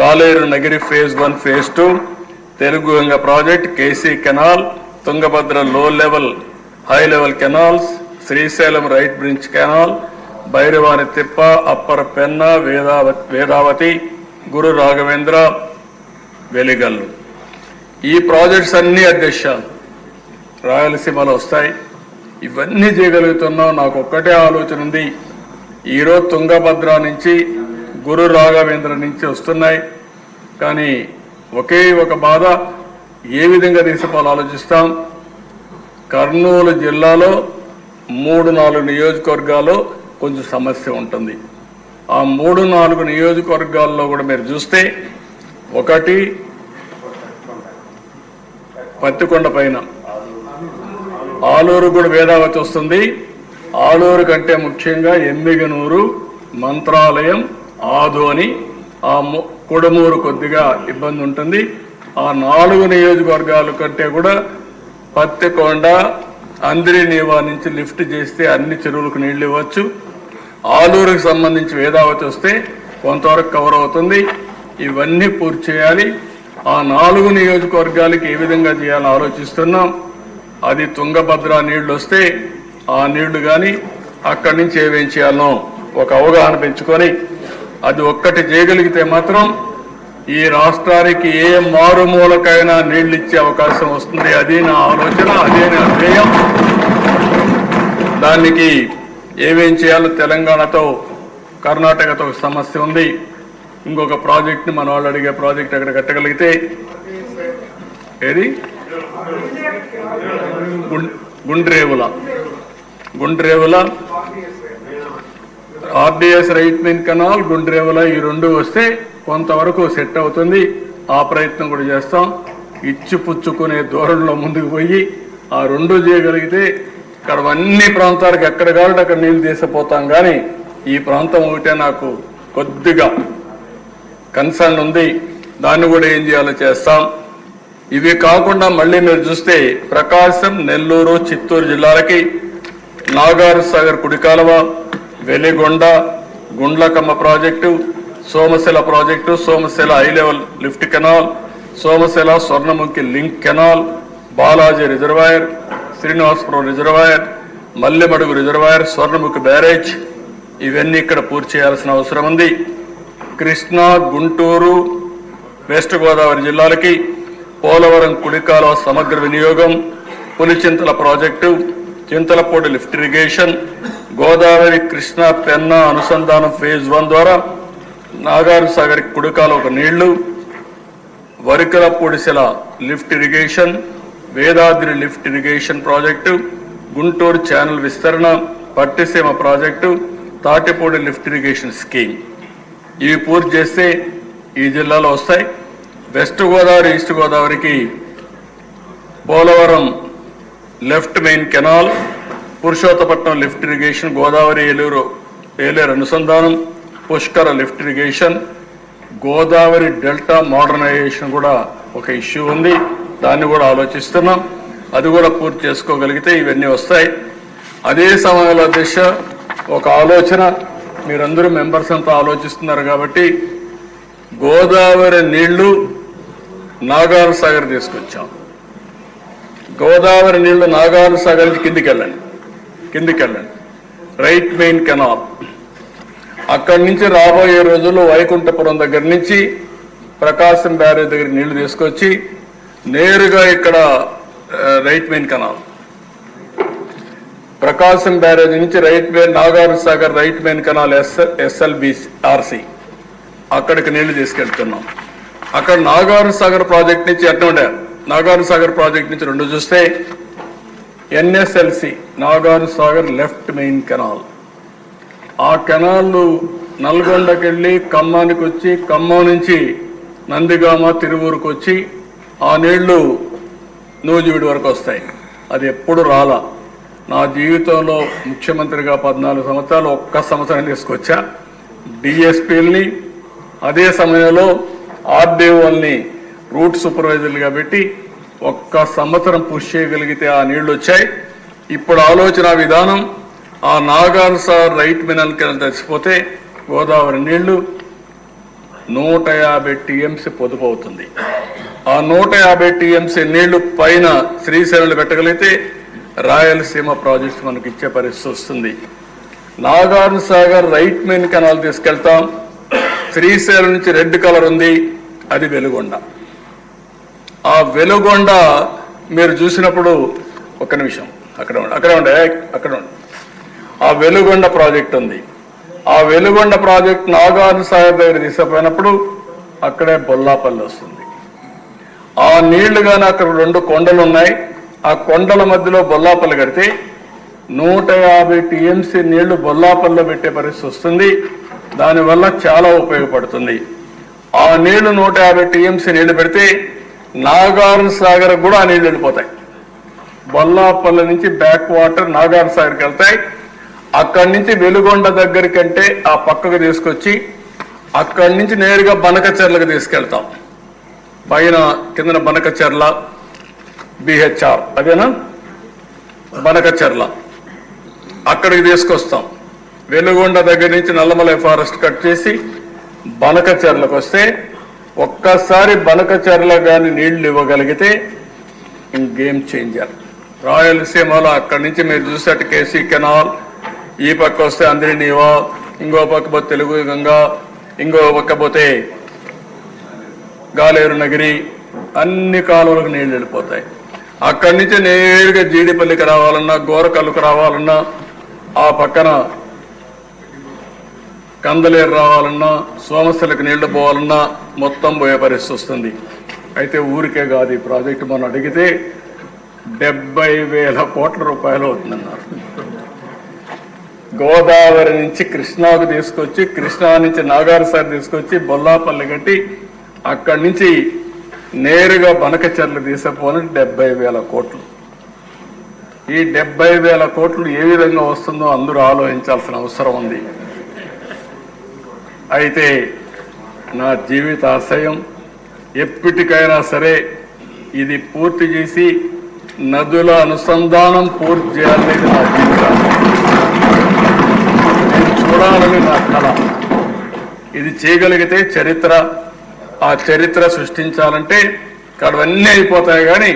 [SPEAKER 1] Galeru Nagari phase 1 phase 2, Telugu Ganga project, KC canal, Tungabhadra low level high level canals, Srisailam right bridge canal, Bhairavani Tippa, upper పెన్న, వేదావతి, గురు రాఘవేంద్ర, వెలిగల్లు. ఈ ప్రాజెక్ట్స్ అన్నీ అధ్యక్ష రాయలసీమలో వస్తాయి. ఇవన్నీ చేయగలుగుతున్నాం. నాకు ఒక్కటే ఆలోచన ఉంది. ఈరోజు తుంగభద్ర నుంచి గురు రాఘవేంద్ర నుంచి వస్తున్నాయి. కానీ ఒకే ఒక బాధ, ఏ విధంగా తీసుకోవాలో ఆలోచిస్తాం. కర్నూలు జిల్లాలో 3-4 నియోజకవర్గాల్లో కొంచెం సమస్య ఉంటుంది. ఆ 3-4 నియోజకవర్గాల్లో కూడా మీరు చూస్తే, ఒకటి పత్తికొండ పైన ఆలూరు కూడా వేదావతి వస్తుంది. ఆలూరు కంటే ముఖ్యంగా ఎమ్మిగనూరు, మంత్రాలయం, ఆదోని, ఆ కుడమూరు కొద్దిగా ఇబ్బంది ఉంటుంది. ఆ 4 నియోజకవర్గాల కంటే కూడా పత్తికొండ, అందిరి నీవా నుంచి లిఫ్ట్ చేస్తే అన్ని చెరువులకు నీళ్లు ఇవ్వచ్చు. ఆలూరుకు సంబంధించి వేదావతి వస్తే కొంతవరకు కవర్ అవుతుంది. ఇవన్నీ పూర్తి చేయాలి. ఆ 4 నియోజకవర్గాలకి ఏ విధంగా చేయాలని ఆలోచిస్తున్నాం. అది తుంగభద్ర నీళ్లు వస్తే ఆ నీళ్లు కానీ అక్కడి నుంచి ఏమేం చేయాలనో ఒక అవగాహన పెంచుకొని అది ఒక్కటి చేయగలిగితే మాత్రం ఈ రాష్ట్రానికి ఏ మారుమూలకైనా నీళ్లు ఇచ్చే అవకాశం వస్తుంది. అది నా ఆలోచన, అదే నా ధ్యేయం. దానికి ఏమేం చేయాలో తెలంగాణతో, కర్ణాటకతో సమస్య ఉంది. ఇంకొక ప్రాజెక్ట్ని మన వాళ్ళు అడిగే ప్రాజెక్ట్ అక్కడ కట్టగలిగితే, ఏది Gundrevula RDS right main canal, Gundrevula ఈ 2 వస్తే కొంతవరకు సెట్ అవుతుంది. ఆ ప్రయత్నం కూడా చేస్తాం. ఇచ్చి పుచ్చుకునే దూరంలో ముందుకు పోయి ఆ 2 చేయగలిగితే ఇక్కడ అన్ని ప్రాంతాలకు ఎక్కడ కావాలంటే అక్కడ నీళ్ళు తీసిపోతాం. కానీ ఈ ప్రాంతం ఒకటే నాకు కొద్దిగా కన్సర్న్ ఉంది. దాన్ని కూడా ఏం చేయాలో చేస్తాం. ఇవి కాకుండా మళ్ళీ మీరు చూస్తే ప్రకాశం, నెల్లూరు, చిత్తూరు జిల్లాలకి నాగార్ సాగర్ కుడికాలువ, Veligonda, Gundlakamma project, Somasila project, Somasila high level lift canal, Somasila Swarnamukhi link canal, Balaji reservoir, Srinivasapuram reservoir, Mallemadugu reservoir, Swarnamukhi barrage, ఇవన్నీ ఇక్కడ పూర్తి చేయాల్సిన అవసరం ఉంది. కృష్ణా, గుంటూరు, వెస్ట్ గోదావరి జిల్లాలకి పోలవరం కుడికాలువ సమగ్ర వినియోగం, Pulichintala project, Chintalapudi lift irrigation, Godavari Krishna Penna అనుసంధానం ఫేజ్ 1 ద్వారా నాగార్ సాగర్ కుడికాలువకు నీళ్లు, Varikapudisela lift irrigation, Vedadri lift irrigation project, Guntur channel విస్తరణ, Pattiseema project, Tadipudi lift irrigation scheme. ఇవి పూర్తి చేస్తే ఈ జిల్లాలో వస్తాయి. వెస్ట్ గోదావరి, ఈస్ట్ గోదావరికి Polavaram left main canal, Purushottapatnam lift irrigation, Godavari Eluru అనుసంధానం, Pushkara lift irrigation, Godavari delta modernisation కూడా ఒక ఇష్యూ ఉంది. దాన్ని కూడా ఆలోచిస్తున్నాం. అది కూడా పూర్తి చేసుకోగలిగితే ఇవన్నీ వస్తాయి. అదే సమయంలో దిశ ఒక ఆలోచన, మీరందరూ మెంబర్స్ అంతా ఆలోచిస్తున్నారు కాబట్టి గోదావరి నీళ్లు నాగార్ సాగర్ తీసుకొచ్చాం. గోదావరి నీళ్లు నాగార్ సాగర్ నుంచి కిందికి వెళ్ళండి. రైట్ మెయిన్ కెనాల్ అక్కడి నుంచి రాబోయే రోజుల్లో వైకుంఠపురం దగ్గర నుంచి ప్రకాశం బ్యారేజ్ దగ్గర నీళ్లు తీసుకొచ్చి నేరుగా ఇక్కడ రైట్ మెయిన్ కెనాల్, ప్రకాశం బ్యారేజ్ నుంచి right main Nagar Sagar right main canal SLBRC అక్కడికి నీళ్లు తీసుకెళ్తున్నాం. అక్కడ నాగార్ సాగర్ ప్రాజెక్ట్ నుంచి ఎట్లా నాగార్ సాగర్ ప్రాజెక్ట్ నుంచి 2 చూస్తే NSLC Nagar Sagar left main canal, ఆ కెనాల్లు నల్గొండకి వెళ్ళి ఖమ్మానికి వచ్చి, ఖమ్మం నుంచి నందిగామ, తిరువూరుకు వచ్చి ఆ నీళ్లు నూజివీడు వరకు వస్తాయి. అది ఎప్పుడు రాలా. నా జీవితంలో ముఖ్యమంత్రిగా 14 సంవత్సరాలు ఒక్క సంవత్సరం తీసుకొచ్చా. డిఎస్పీలని అదే సమయంలో RDOల్ని రూట్ సూపర్వైజర్లుగా పెట్టి ఒక్క సంవత్సరం పుష్ చేయగలిగితే ఆ నీళ్లు వచ్చాయి. ఇప్పుడు ఆలోచన విధానం, ఆ Nagar Sagar right main canal తెచ్చిపోతే గోదావరి నీళ్లు 150 TMC పొదుపు అవుతుంది. ఆ 150 TMC నీళ్లు పైన శ్రీశైలంలో పెట్టగలిగితే రాయలసీమ ప్రాజెక్ట్స్ మనకి ఇచ్చే పరిస్థితి వస్తుంది. Nagar Sagar right main canal తీసుకెళ్తాం. శ్రీశైలం నుంచి రెడ్ కలర్ ఉంది, అది వెలుగొండ. ఆ వెలుగొండ మీరు చూసినప్పుడు ఒక్క నిమిషం అక్కడ ఉండే ఆ వెలుగొండ ప్రాజెక్ట్ ఉంది. ఆ వెలుగొండ ప్రాజెక్ట్ నాగార్జున సాగర్ దగ్గర తీసుకుపోయినప్పుడు అక్కడే బొల్లాపల్లి వస్తుంది. ఆ నీళ్లు కానీ అక్కడ 2 కొండలు ఉన్నాయి. ఆ కొండల మధ్యలో బొల్లాపల్లి కడితే 150 టీఎంసీ నీళ్లు బొల్లాపల్లిలో పెట్టే పరిస్థితి వస్తుంది. దానివల్ల చాలా ఉపయోగపడుతుంది. ఆ నీళ్లు 150 టీఎంసీ నీళ్లు పెడితే నాగార్జున సాగర్ కూడా ఆ నీళ్లు వెళ్ళిపోతాయి. బొల్లాపల్లి నుంచి బ్యాక్ వాటర్ నాగార్జున సాగర్కి వెళ్తాయి. అక్కడి నుంచి వెలుగొండ దగ్గరికి అంటే ఆ పక్కకు తీసుకొచ్చి అక్కడి నుంచి నేరుగా బనకచెర్లకు తీసుకెళ్తాం. పైన కిందన బనకచెర్ల బిహెచ్ఆర్ అదేనా బనకచెర్ల అక్కడికి తీసుకొస్తాం. వెలుగొండ దగ్గర నుంచి నల్లమలై ఫారెస్ట్ కట్ చేసి బనకచెర్లకు వస్తే ఒక్కసారి బనకచెర్ల కానీ నీళ్లు ఇవ్వగలిగితే గేమ్ చేంజర్. రాయలసీమలో అక్కడి నుంచి మీరు చూసేట్టు కేసీ కెనాల్, ఈ పక్క వస్తే అంద్రినీవా, ఇంకో పక్క పోతే తెలుగు గంగా, ఇంకో పక్క పోతే గాలేరు నగిరి, అన్ని కాలువలకు నీళ్లు వెళ్ళిపోతాయి. అక్కడి నుంచి నేరుగా జీడిపల్లికి రావాలన్నా, గోరకల్లుకు రావాలన్నా, ఆ పక్కన కందలేరు రావాలన్నా, సోమశలకు నీళ్లు పోవాలన్నా మొత్తం పోయే పరిస్థితి వస్తుంది. అయితే ఊరికే కాదు ఈ ప్రాజెక్టు మనం అడిగితే 70,000 కోట్ల రూపాయలు అవుతుందన్నారు. గోదావరి నుంచి కృష్ణాకు తీసుకొచ్చి, కృష్ణా నుంచి నాగార్జున తీసుకొచ్చి బొల్లాపల్లి కట్టి అక్కడి నుంచి నేరుగా బనకచెర్ల తీసుకుపోని 70,000 కోట్లు. ఈ 70,000 కోట్లు ఏ విధంగా వస్తుందో అందరూ ఆలోచించాల్సిన అవసరం ఉంది. అయితే నా జీవిత ఆశయం ఎప్పటికైనా సరే ఇది పూర్తి చేసి నదుల అనుసంధానం పూర్తి చేయాలనేది నా జీవితం. నేను చూడాలని నా కళ. ఇది చేయగలిగితే చరిత్ర, ఆ చరిత్ర సృష్టించాలంటే ఇక్కడవన్నీ అయిపోతాయి. కానీ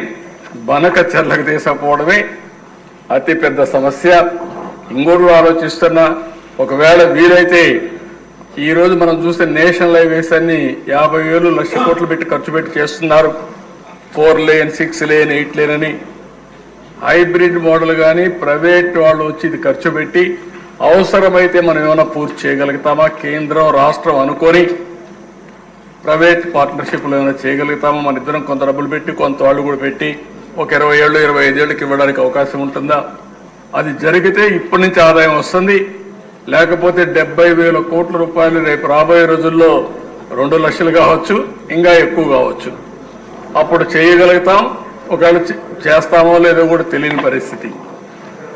[SPEAKER 1] బనకచెర్లకు తీసుకుపోవడమే అతిపెద్ద సమస్య. ఇంకోటి ఆలోచిస్తున్నా, ఒకవేళ వీలైతే ఈరోజు మనం చూస్తే నేషనల్ హైవేస్ అన్ని 50,000 లక్ష కోట్లు పెట్టి ఖర్చు పెట్టి చేస్తున్నారు. 4 లేన్ 6 లేన్ 8 లేన్ అని హైబ్రిడ్ మోడల్ కానీ ప్రైవేట్ వాళ్ళు వచ్చి ఇది ఖర్చు పెట్టి అవసరమైతే మనం ఏమైనా పూర్తి చేయగలుగుతామా? కేంద్రం రాష్ట్రం అనుకొని ప్రైవేట్ పార్ట్నర్షిప్లో ఏమైనా చేయగలుగుతామా? మన ఇద్దరం కొంత డబ్బులు పెట్టి కొంత వాళ్ళు కూడా పెట్టి ఒక 20 ఏళ్ళు 25 ఏళ్ళకి ఇవ్వడానికి అవకాశం ఉంటుందా? అది జరిగితే ఇప్పటి నుంచి ఆదాయం వస్తుంది. లేకపోతే 70,000 కోట్ల రూపాయలు రేపు రాబోయే రోజుల్లో 2 లక్షలు కావచ్చు, ఇంకా ఎక్కువ కావచ్చు. అప్పుడు చేయగలుగుతాం. ఒకవేళ చేస్తామో లేదో కూడా తెలియని పరిస్థితి.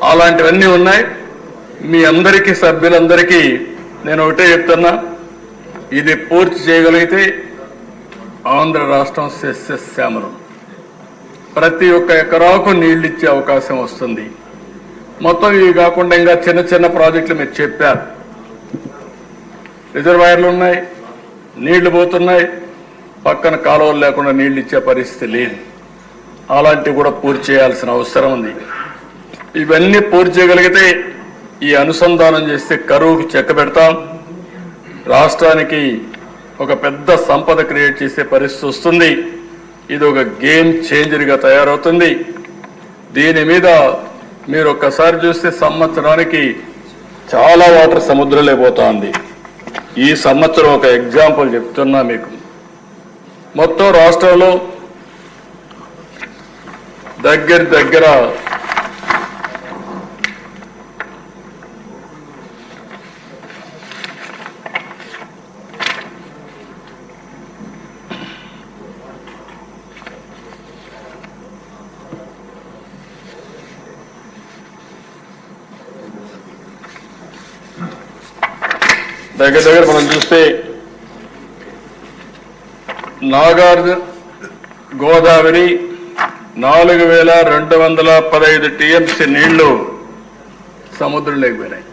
[SPEAKER 1] అలాంటివన్నీ ఉన్నాయి. మీ అందరికీ, సభ్యులందరికీ నేను ఒకటే చెప్తున్నా, ఇది పూర్తి చేయగలిగితే ఆంధ్ర రాష్ట్రం సస్యశ్యామలం. ప్రతి ఒక్క ఎకరాకు నీళ్ళు ఇచ్చే అవకాశం వస్తుంది. మొత్తం ఇవి కాకుండా ఇంకా చిన్న చిన్న ప్రాజెక్టులు మీరు చెప్పారు. రిజర్వాయర్లు ఉన్నాయి, నీళ్లు పోతున్నాయి, పక్కన కాలువలు లేకుండా నీళ్లు ఇచ్చే పరిస్థితి లేదు. అలాంటివి కూడా పూర్తి చేయాల్సిన అవసరం ఉంది. ఇవన్నీ పూర్తి చేయగలిగితే ఈ అనుసంధానం చేస్తే కరువుకు చెక్క పెడతాం. రాష్ట్రానికి ఒక పెద్ద సంపద క్రియేట్ చేసే పరిస్థితి వస్తుంది. ఇది ఒక గేమ్ చేంజర్గా తయారవుతుంది. దీని మీద మీరు ఒక్కసారి చూస్తే సంవత్సరానికి చాలా వాటర్ సముద్రంలో పోతుంది. ఈ సంవత్సరం ఒక ఎగ్జాంపుల్ చెప్తున్నా మీకు. మొత్తం రాష్ట్రంలో దగ్గర మనం చూస్తే నాగార్జున గోదావరి 4,215 టీఎంసీ నీళ్లు సముద్రంలోకి పోయినాయి.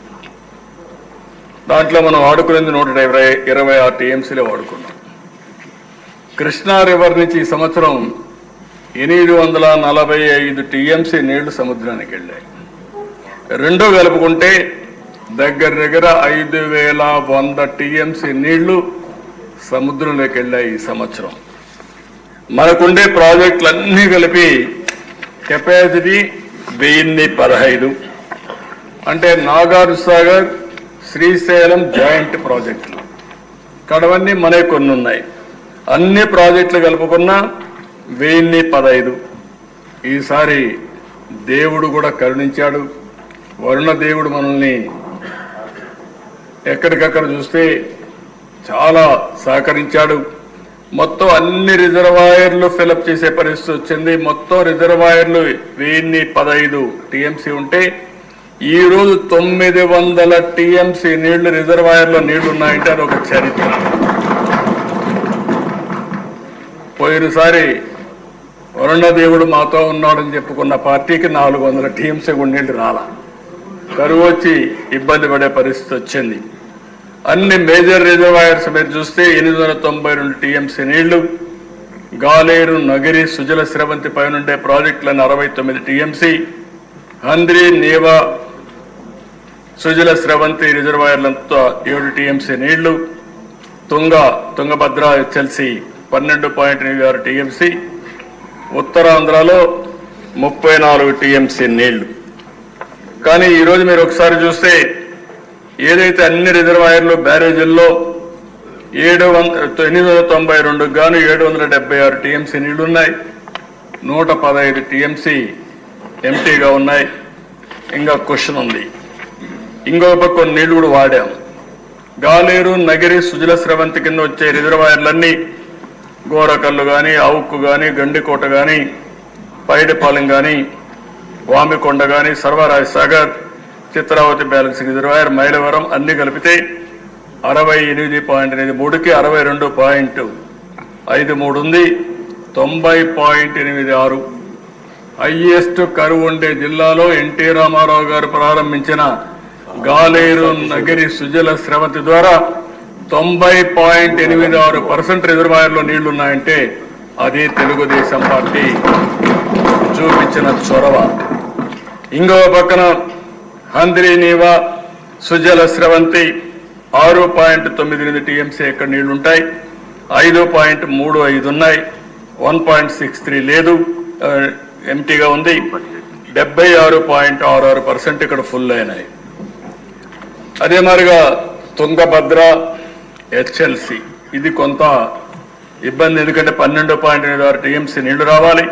[SPEAKER 1] దాంట్లో మనం వాడుకునేది 126 టీఎంసీలే వాడుకున్నాం. కృష్ణా రివర్ నుంచి ఈ సంవత్సరం 845 టీఎంసీ నీళ్లు సముద్రానికి వెళ్ళాయి. రెండో కలుపుకుంటే దగ్గర 5,100 టీఎంసీ నీళ్లు సముద్రంలోకి వెళ్ళాయి ఈ సంవత్సరం. మనకుండే ప్రాజెక్టులన్నీ కలిపి కెపాసిటీ 1015. అంటే నాగార్జున సాగర్, శ్రీశైలం జాయింట్ ప్రాజెక్టులు కడవన్నీ మనే కొన్ని ఉన్నాయి. అన్ని ప్రాజెక్టులు కలుపుకున్న 1015. ఈసారి దేవుడు కూడా కరుణించాడు. వరుణ దేవుడు మనల్ని ఎక్కడికక్కడ చూస్తే చాలా సహకరించాడు. మొత్తం అన్ని రిజర్వాయర్లు ఫిలప్ చేసే పరిస్థితి వచ్చింది. మొత్తం రిజర్వాయర్లు 1015 టీఎంసీ ఉంటే ఈరోజు 900 టీఎంసీ నీళ్లు రిజర్వాయర్లో నీళ్లు ఉన్నాయంటే అది ఒక చరిత్ర. పోయినసారి వరుణ దేవుడు మాతో ఉన్నాడని చెప్పుకున్న పార్టీకి 400 టీఎంసీ కూడా నీళ్లు రాలా. కరువు వచ్చి ఇబ్బంది పడే పరిస్థితి వచ్చింది. అన్ని మేజర్ రిజర్వాయర్స్ మీరు చూస్తే 892 టీఎంసీ నీళ్లు. గాలేరు, నగిరి, సుజల స్రవంతి పైనుండే ప్రాజెక్టులను 69 టీఎంసీ. హంద్రి, నీవా, సుజల స్రవంతి రిజర్వాయర్లంతా 7 టీఎంసీ నీళ్లు. Tungabhadra HLC 12.86 TMC. ఉత్తరాంధ్రలో 34 టీఎంసీ నీళ్లు. కానీ ఈరోజు మీరు ఒకసారి చూస్తే ఏదైతే అన్ని రిజర్వాయర్లు బ్యారేజీల్లో 892 గాను 776 టీఎంసీ నీళ్లున్నాయి. 115 టీఎంసీ ఎంటీగా ఉన్నాయి. ఇంకా క్వశ్చన్ ఉంది. ఇంకో పక్క కొన్ని నీళ్లు కూడా వాడాం. గాలేరు, నగిరి, సుజల స్రవంతి కింద వచ్చే రిజర్వాయర్లన్నీ గోరకల్లు కానీ, ఆవుక్కు కానీ, గండికోట కానీ, పైడిపాలెం కానీ, వామికొండ కానీ, సర్వరాజ్ సాగర్, చిత్రావతి బ్యాలెన్సింగ్ రిజర్వాయర్, మైలవరం అన్ని కలిపితే 68.83కి 62.53 ఉంది. 90.86. హైయెస్ట్ కరువు ఉండే జిల్లాలో ఎన్టీ రామారావు గారు ప్రారంభించిన గాలేరు, నగిరి, సుజల స్రవంతి ద్వారా 90.86% రిజర్వాయర్లో నీళ్లున్నాయంటే అది తెలుగుదేశం పార్టీ చూపించిన చొరవ. ఇంకో పక్కన హంద్రి, నీవా, సుజల స్రవంతి 6.98 టీఎంసీ ఎక్కడ నీళ్లుంటాయి. 5.35 ఉన్నాయి. 1.63 లేదు, ఎంటీగా ఉంది. 76.66% ఇక్కడ ఫుల్ అయినాయి. అదే మాదిరిగా తుంగభద్ర, హెచ్ఎల్సి ఇది కొంత ఇబ్బంది. ఎందుకంటే 12.86 టీఎంసీ నీళ్లు రావాలి.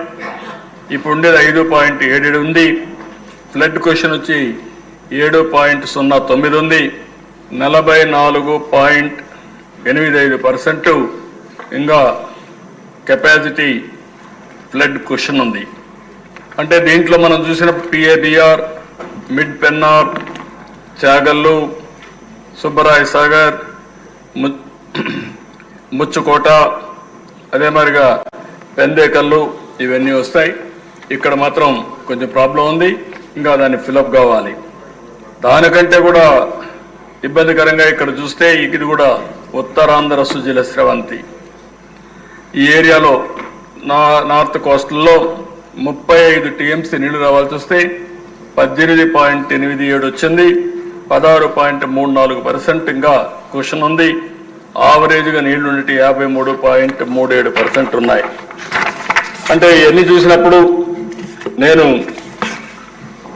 [SPEAKER 1] ఇప్పుడు ఉండేది 5.77 ఉంది. ఫ్లడ్ క్వశ్చన్ వచ్చి 7.09 ఉంది. 44.85% ఇంకా కెపాసిటీ ఫ్లడ్ క్వశ్చన్ ఉంది. అంటే దీంట్లో మనం చూసిన పిఏబిఆర్, మిడ్ పెన్నార్, చాగల్లు, సుబ్బరాయ సాగర్, ముచ్చుకోట, అదే మాదిరిగా పెందేకల్లు ఇవన్నీ వస్తాయి. ఇక్కడ మాత్రం కొంచెం ప్రాబ్లం ఉంది. ఇంకా దాన్ని ఫిలప్ కావాలి. దానికంటే కూడా ఇబ్బందికరంగా ఇక్కడ చూస్తే ఇది కూడా ఉత్తరాంధ్ర సుజల స్రవంతి ఈ ఏరియాలో నార్త్ కోస్టల్లో 35 టీఎంసీ నీళ్లు రావాల్సి వస్తే 18.87 వచ్చింది. 16.34% ఇంకా క్వశ్చన్ ఉంది. ఆవరేజ్గా నీళ్లు ఉండేటి 53.37% ఉన్నాయి. అంటే ఇవన్నీ చూసినప్పుడు నేను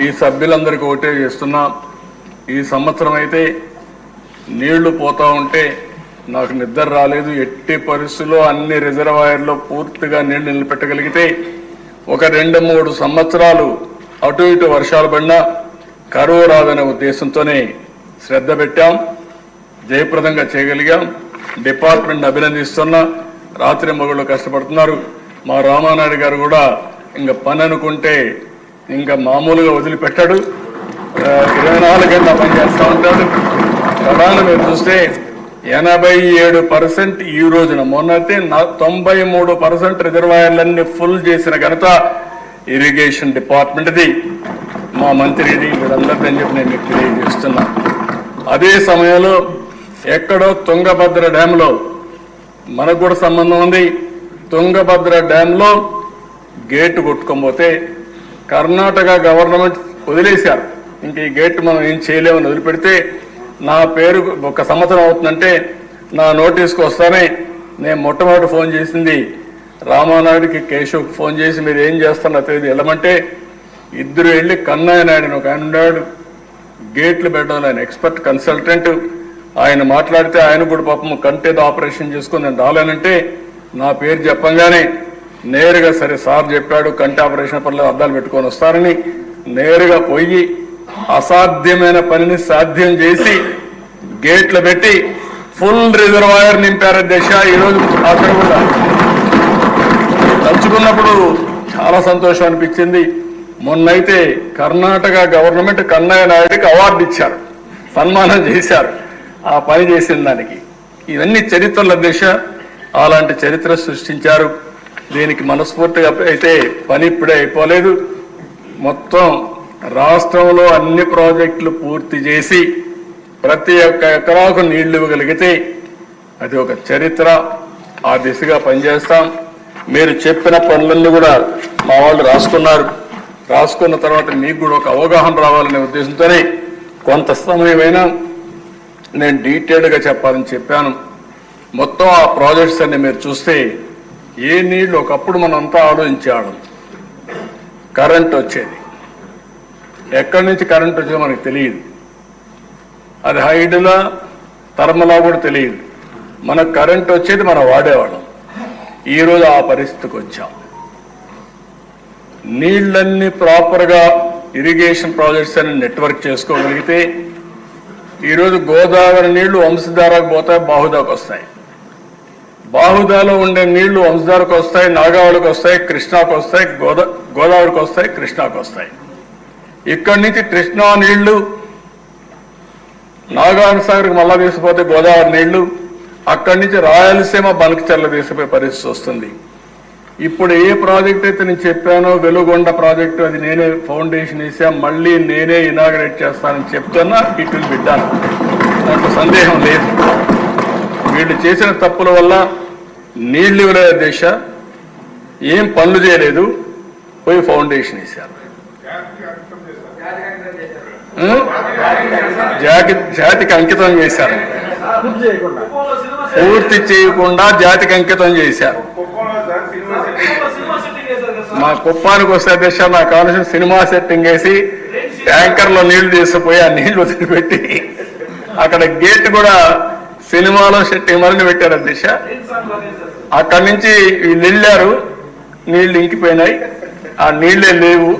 [SPEAKER 1] ఈ సభ్యులందరికీ ఒకటే చేస్తున్నా. ఈ సంవత్సరం అయితే నీళ్లు పోతా ఉంటే నాకు నిద్ర రాలేదు. ఎట్టి పరిస్థితుల్లో అన్ని రిజర్వాయర్లో పూర్తిగా నీళ్లు నిలబెట్టగలిగితే ఒక 2-3 సంవత్సరాలు అటు ఇటు వర్షాలు పడినా కరువు రాదనే ఉద్దేశంతోనే శ్రద్ధ పెట్టాం. జయప్రదంగా చేయగలిగాం. డిపార్ట్మెంట్ అభినందిస్తున్నా. రాత్రి మగుళ్ళు కష్టపడుతున్నారు. మా రామానాయుడు గారు కూడా ఇంకా పని అనుకుంటే ఇంకా మామూలుగా వదిలిపెట్టాడు. 24 గంటల పని చేస్తూ ఉంటాడు. ప్రధాన మీరు చూస్తే 87% ఈ రోజున, మొన్నైతే 93% రిజర్వాయర్లన్నీ ఫుల్ చేసిన ఘనత ఇరిగేషన్ డిపార్ట్మెంట్ది, మా మంత్రిది, వీళ్ళందరినీ చెప్పి నేను మీకు తెలియజేస్తున్నా. అదే సమయంలో ఎక్కడో తుంగభద్ర డ్యాంలో మనకు కూడా సంబంధం ఉంది. తుంగభద్ర డ్యాంలో గేటు కొట్టుకోకపోతే కర్ణాటక గవర్నమెంట్ వదిలేశారు. ఇంక ఈ గేట్ మనం ఏం చేయలేమని వదిలిపెడితే నా పేరు 1 సంవత్సరం అవుతుందంటే నా నోటీస్కి వస్తానే నేను మొట్టమొదటి ఫోన్ చేసింది రామానాయుడికి కేశవ్కి ఫోన్ చేసి మీరు ఏం చేస్తున్నా తెలియదు వెళ్ళమంటే ఇద్దరు వెళ్ళి కన్నయ్య నాయుడు ఒక ఆయన ఉన్నాడు గేట్లు పెట్టాలి, ఆయన ఎక్స్పర్ట్ కన్సల్టెంట్. ఆయన మాట్లాడితే ఆయన కూడా పాపం కంటేదో ఆపరేషన్ చేసుకుని నేను రాలేనంటే నా పేరు చెప్పంగానే నేరుగా సరే సార్ చెప్పాడు కంటి ఆపరేషన్ పనులు అద్దాలు పెట్టుకొని వస్తారని నేరుగా పోయి అసాధ్యమైన పనిని సాధ్యం చేసి గేట్లు పెట్టి ఫుల్ రిజర్వాయర్ నింపారు దిశ. ఈరోజు అక్కడ కూడా తలుచుకున్నప్పుడు చాలా సంతోషం అనిపించింది. మొన్నైతే కర్ణాటక గవర్నమెంట్ కన్నయ్య నాయుడికి అవార్డు ఇచ్చారు, సన్మానం చేశారు ఆ పని చేసిన దానికి. ఇవన్నీ చరిత్రల దిశ, అలాంటి చరిత్ర సృష్టించారు. దీనికి మనస్ఫూర్తిగా అయితే పని ఇప్పుడే అయిపోలేదు. మొత్తం రాష్ట్రంలో అన్ని ప్రాజెక్టులు పూర్తి చేసి ప్రతి ఒక్క ఎకరాకు నీళ్లు ఇవ్వగలిగితే అది ఒక చరిత్ర. ఆ దిశగా పనిచేస్తాం. మీరు చెప్పిన పనులన్నీ కూడా మా వాళ్ళు రాసుకున్నారు. రాసుకున్న తర్వాత మీకు కూడా ఒక అవగాహన రావాలనే ఉద్దేశంతోనే కొంత సమయమైనా నేను డీటెయిల్డ్గా చెప్పాలని చెప్పాను. మొత్తం ఆ ప్రాజెక్ట్స్ అన్ని మీరు చూస్తే ఏ నీళ్లు ఒకప్పుడు మనం అంతా ఆలోచించాడు. కరెంట్ వచ్చేది, ఎక్కడి నుంచి కరెంట్ వచ్చేదో మనకు తెలియదు. అది హైడ్లా థర్మలా కూడా తెలియదు. మనకు కరెంట్ వచ్చేది మనం వాడేవాళ్ళం. ఈరోజు ఆ పరిస్థితికి వచ్చాం. నీళ్ళన్నీ ప్రాపర్గా ఇరిగేషన్ ప్రాజెక్ట్స్ అని నెట్వర్క్ చేసుకోగలిగితే ఈరోజు గోదావరి నీళ్లు వంశధారకు పోతాయి, బాహుదాకు వస్తాయి. బాహుదాలో ఉండే నీళ్లు వంశధారకు వస్తాయి, నాగావళికి వస్తాయి, కృష్ణాకు వస్తాయి, గోదావరికి వస్తాయి, కృష్ణాకు వస్తాయి. ఇక్కడి నుంచి కృష్ణా నీళ్లు నాగార్జున సాగర్కి మళ్ళా తీసుకుపోతే గోదావరి నీళ్లు, అక్కడి నుంచి రాయలసీమ బల్క్చర్ల తీసుకుపోయే పరిస్థితి వస్తుంది. ఇప్పుడు ఏ ప్రాజెక్ట్ అయితే నేను చెప్పానో వెలుగొండ ప్రాజెక్టు, అది నేనే ఫౌండేషన్ వేసా, మళ్ళీ నేనే ఇనాగరేట్ చేస్తానని చెప్తున్నా. ఇటు బిడ్డాను, నాకు సందేహం లేదు. వీళ్ళు చేసిన తప్పుల వల్ల నీళ్లు ఇవ్వలేదు దేశ, ఏం పనులు చేయలేదు, పోయి ఫౌండేషన్ వేశారు. జాతికి అంకితం చేశారు, పూర్తి చేయకుండా జాతికి అంకితం చేశారు. మా కుప్పానికి వస్తే దిశ నాకు కావాల్సిన సినిమా సెట్టింగ్ వేసి ట్యాంకర్లో నీళ్లు తీసుకుపోయి ఆ నీళ్లు వదిలిపెట్టి అక్కడ గేట్ కూడా సినిమాలో సెట్టింగ్ మరిని పెట్టారు దిశ. అక్కడి నుంచి వీళ్ళు వెళ్ళారు, నీళ్లు ఇంకిపోయినాయి, ఆ నీళ్లే లేవు.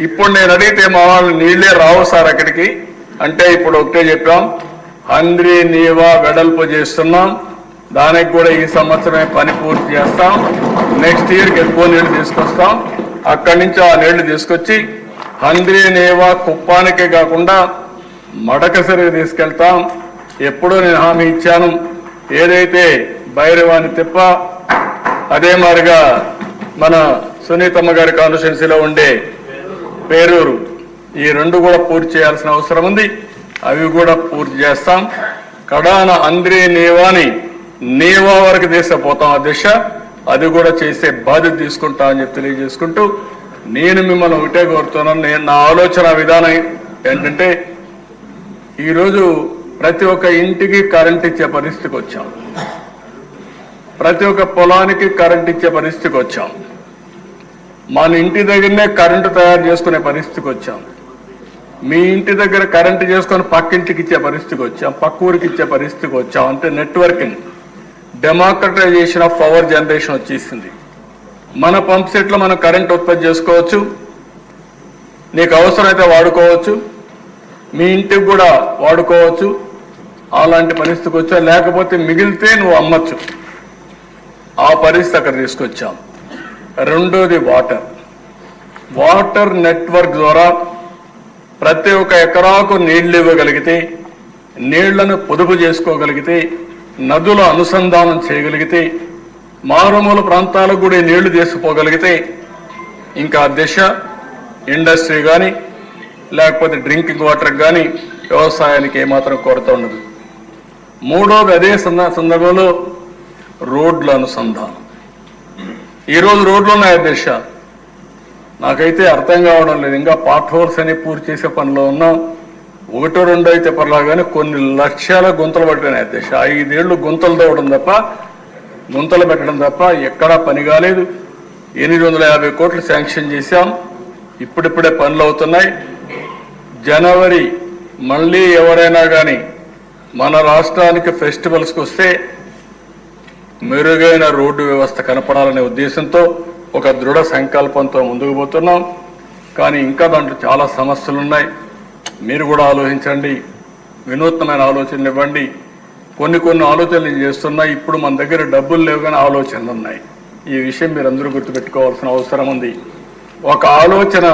[SPEAKER 1] ఇప్పుడు నేను అడిగితే మా వాళ్ళు నీళ్లే రావు సార్ అక్కడికి అంటే, ఇప్పుడు ఒకటే చెప్పాం, హంద్రీ నీవా వెడల్పు చేస్తున్నాం, దానికి కూడా ఈ సంవత్సరమే పని పూర్తి చేస్తాం. నెక్స్ట్ ఇయర్కి ఎక్కువ నీళ్లు తీసుకొస్తాం. అక్కడి నుంచి ఆ నీళ్లు తీసుకొచ్చి హంద్రీ నీవా కుప్పానికే కాకుండా మడకసరికి తీసుకెళ్తాం. ఎప్పుడూ నేను హామీ ఇచ్చాను. ఏదైతే భైరవాణి తిప్ప, అదే మాదిరిగా మన సునీతమ్మ గారి కాన్స్టిట్యున్సీలో ఉండే పేరూరు, ఈ రెండు కూడా పూర్తి చేయాల్సిన అవసరం ఉంది. అవి కూడా పూర్తి చేస్తాం. కడాన హంద్రీ నీవాని నీవా వరకు తీసుకుపోతాం. ఆ దిశ అది కూడా చేసే బాధ్యత తీసుకుంటా అని చెప్పి తెలియజేసుకుంటూ, నేను మిమ్మల్ని ఒకటే కోరుతున్నాను. నా ఆలోచన విధానం ఏంటంటే, ఈరోజు ప్రతి ఒక్క ఇంటికి కరెంట్ ఇచ్చే పరిస్థితికి వచ్చాం, ప్రతి ఒక్క పొలానికి కరెంట్ ఇచ్చే పరిస్థితికి వచ్చాం, మన ఇంటి దగ్గరనే కరెంటు తయారు చేసుకునే పరిస్థితికి వచ్చాం. మీ ఇంటి దగ్గర కరెంటు చేసుకొని పక్కింటికి ఇచ్చే పరిస్థితికి వచ్చాం, పక్క ఊరికి ఇచ్చే పరిస్థితికి వచ్చాం. అంటే networking, democratisation of power generation వచ్చేసింది. మన పంప్ సెట్లో మనం కరెంట్ ఉత్పత్తి చేసుకోవచ్చు, నీకు అవసరమైతే వాడుకోవచ్చు, మీ ఇంటికి కూడా వాడుకోవచ్చు. అలాంటి పరిస్థితికి వచ్చా. లేకపోతే మిగిలితే నువ్వు అమ్మచ్చు, ఆ పరిస్థితి అక్కడ తీసుకొచ్చాం. రెండోది వాటర్ నెట్వర్క్ ద్వారా ప్రతి ఒక్క ఎకరాకు నీళ్లు ఇవ్వగలిగితే, నీళ్లను పొదుపు చేసుకోగలిగితే, నదుల అనుసంధానం చేయగలిగితే, మారుమూల ప్రాంతాలకు కూడా నీళ్లు తీసుకుపోగలిగితే, ఇంకా దిశ ఇండస్ట్రీ కానీ లేకపోతే డ్రింకింగ్ వాటర్కి కానీ వ్యవసాయానికి ఏమాత్రం కొరత ఉండదు. మూడోది అదే సందర్భంలో రోడ్ల అనుసంధానం. ఈరోజు రోడ్లు ఉన్నాయి దిశ, నాకైతే అర్థం కావడం లేదు. ఇంకా పార్ట్ హోల్స్ అని పూర్తి చేసే పనిలో ఉన్నాం. ఒకటో రెండో అయితే పర్లా కానీ కొన్ని లక్షల గుంతలు పట్టినాయి దిశ. 5 ఏళ్ళు గుంతలు తవ్వడం తప్ప గుంతలు పెట్టడం తప్ప ఎక్కడా పని కాలేదు. 850 కోట్లు శాంక్షన్ చేశాం, ఇప్పుడిప్పుడే పనులు అవుతున్నాయి. జనవరి మళ్ళీ ఎవరైనా కానీ మన రాష్ట్రానికి ఫెస్టివల్స్కి వస్తే మెరుగైన రోడ్డు వ్యవస్థ కనపడాలనే ఉద్దేశంతో ఒక దృఢ సంకల్పంతో ముందుకు పోతున్నాం. కానీ ఇంకా దాంట్లో చాలా సమస్యలు ఉన్నాయి. మీరు కూడా ఆలోచించండి, వినూత్నమైన ఆలోచనలు ఇవ్వండి. కొన్ని ఆలోచనలు చేస్తున్నాయి. ఇప్పుడు మన దగ్గర డబ్బులు లేవు కానీ ఆలోచనలు ఉన్నాయి. ఈ విషయం మీరు అందరూ గుర్తుపెట్టుకోవాల్సిన అవసరం ఉంది. ఒక ఆలోచన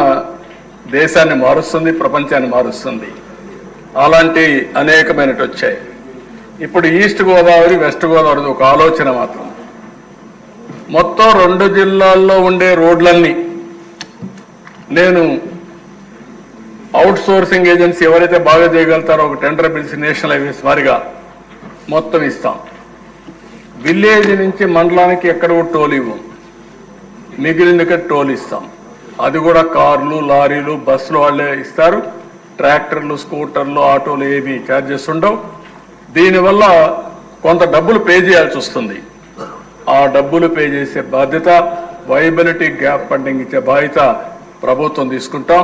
[SPEAKER 1] దేశాన్ని మారుస్తుంది, ప్రపంచాన్ని మారుస్తుంది. అలాంటి అనేకమైనవి వచ్చాయి. ఇప్పుడు ఈస్ట్ గోదావరి, వెస్ట్ గోదావరి ఒక ఆలోచన మాత్రం. మొత్తం 2 జిల్లాల్లో ఉండే రోడ్లన్నీ నేను అవుట్ సోర్సింగ్ ఏజెన్సీ ఎవరైతే బాగా చేయగలుగుతారో ఒక టెండర్ పిలిచి నేషనల్ హైవేస్ వారిగా మొత్తం ఇస్తాం. విలేజ్ నుంచి మండలానికి ఎక్కడ టోల్ ఇవ్వం, మిగిలిన టోల్ ఇస్తాం. అది కూడా కార్లు, లారీలు, బస్సులు వాళ్ళే ఇస్తారు. ట్రాక్టర్లు, స్కూటర్లు, ఆటోలు ఏవి ఛార్జెస్ ఉండవు. దీనివల్ల కొంత డబ్బులు పే చేయాల్సి వస్తుంది. ఆ డబ్బులు పే చేసే బాధ్యత, వైబిలిటీ గ్యాప్ ఫండింగ్ ఇచ్చే బాధ్యత ప్రభుత్వం తీసుకుంటాం.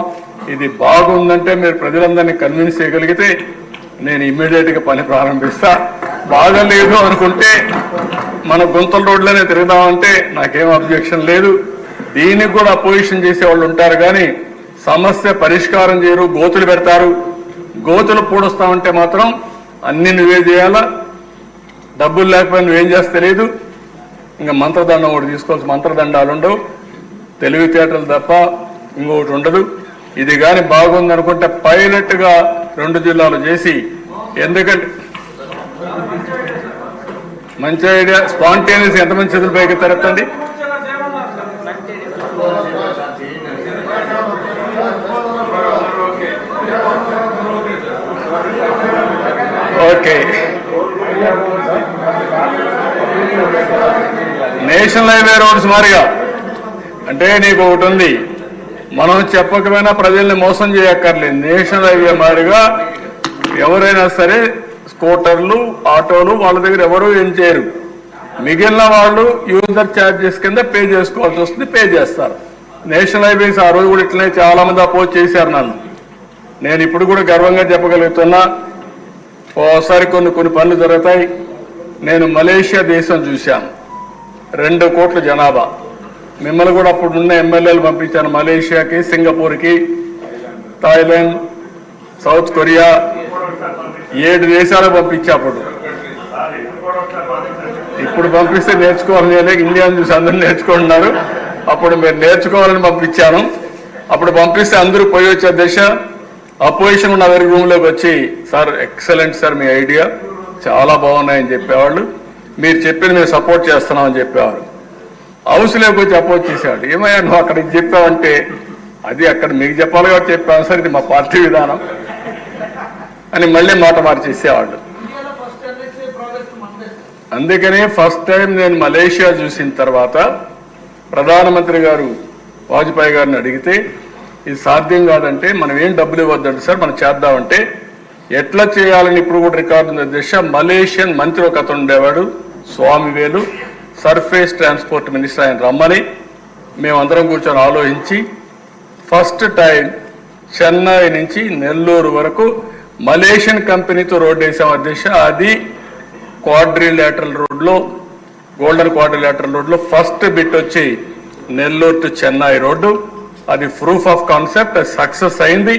[SPEAKER 1] ఇది బాగుందంటే మీరు ప్రజలందరినీ కన్విన్స్ చేయగలిగితే నేను ఇమ్మీడియట్గా పని ప్రారంభిస్తా. బాగలేదు అనుకుంటే మన గుంతల రోడ్లనే తిరుగుదామంటే నాకేం అబ్జెక్షన్ లేదు. దీనికి కూడా అపోజిషన్ చేసే వాళ్ళు ఉంటారు కానీ సమస్య పరిష్కారం చేయరు, గోతులు పెడతారు. గోతులు పూడుస్తామంటే మాత్రం అన్ని నువ్వే చేయాలా, డబ్బులు లేకపోయినా నువ్వేం చేస్తే తెలియదు. ఇంకా మంత్రదండం ఒకటి తీసుకోవాల్సి, మంత్రదండాలు ఉండవు, తెలివితేటలు తప్ప ఇంకొకటి ఉండదు. ఇది కానీ బాగుందనుకుంటే పైలట్గా 2 జిల్లాలు చేసి, ఎందుకంటే మంచి ఐడియా, స్పాంటేనియస్ ఎంతమంది చేతులు పైకి తెరతండి. ఓకే, నేషనల్ హైవే రోడ్స్ మారిగా అంటే నీకు ఒకటి ఉంది, మనం చెప్పకపోయినా ప్రజల్ని మోసం చేయక్కర్లేదు. నేషనల్ హైవే మారిగా ఎవరైనా సరే స్కూటర్లు, ఆటోలు వాళ్ళ దగ్గర ఎవరు ఏం చేయరు. మిగిలిన వాళ్ళు యూజర్ ఛార్జెస్ కింద పే చేసుకోవాల్సి వస్తుంది, పే చేస్తారు. నేషనల్ హైవేస్ ఆ రోజు కూడా ఇట్లనే చాలా మంది అపోజ్ చేశారు నన్ను. నేను ఇప్పుడు కూడా గర్వంగా చెప్పగలుగుతున్నా, ఓసారి కొన్ని పనులు జరుగుతాయి. నేను మలేషియా దేశం చూశాను, 2 కోట్ల జనాభా. మిమ్మల్ని కూడా అప్పుడున్న ఎమ్మెల్యేలు పంపించాను మలేషియాకి, సింగపూర్కి, థాయిలాండ్, సౌత్ కొరియా, 7 దేశాలకు పంపించా. ఇప్పుడు పంపిస్తే నేర్చుకోవాలని ఇండియాని చూసి అందరూ నేర్చుకుంటున్నారు. అప్పుడు మీరు నేర్చుకోవాలని పంపించాను. అప్పుడు పంపిస్తే అందరూ పోయి వచ్చే దశ. అపోజిషన్ ఉన్న దగ్గర రూమ్లోకి వచ్చి, సార్ ఎక్సలెంట్ సార్, మీ ఐడియా చాలా బాగున్నాయని చెప్పేవాళ్ళు. మీరు చెప్పింది మేము సపోర్ట్ చేస్తున్నామని చెప్పేవారు. హౌస్లోకి వచ్చి అపోజ్ చేసేవాడు. ఏమయ్యా నువ్వు అక్కడికి చెప్పావంటే, అది అక్కడ మీకు చెప్పాలి కాబట్టి చెప్పాను సార్, ఇది మా పార్టీ విధానం అని మళ్ళీ మాట మార్చేసేవాళ్ళు. అందుకనే ఫస్ట్ టైం నేను మలేషియా చూసిన తర్వాత ప్రధానమంత్రి గారు వాజ్పేయి గారిని అడిగితే, ఇది సాధ్యం కాదంటే మనం ఏం డబ్బులు ఇవ్వద్దండి సార్, మనం చేద్దామంటే ఎట్లా చేయాలని ఇప్పుడు కూడా రికార్డు ఉంది దిశ. మలేషియన్ మంత్రి ఒక అతను ఉండేవాడు, స్వామివేలు, సర్ఫేస్ ట్రాన్స్పోర్ట్ మినిస్టర్, ఆయన రమ్మని మేమందరం కూర్చొని ఆలోచించి ఫస్ట్ టైం చెన్నై నుంచి నెల్లూరు వరకు మలేషియన్ కంపెనీతో రోడ్డు వేసాం అధ్యక్ష. అది క్వాడ్రిలేటరల్ రోడ్లో, గోల్డెన్ క్వాడ్రిలేటరల్ రోడ్లో ఫస్ట్ బిట్ వచ్చి నెల్లూరు టు చెన్నై రోడ్డు. అది ప్రూఫ్ ఆఫ్ కాన్సెప్ట్, అది సక్సెస్ అయింది.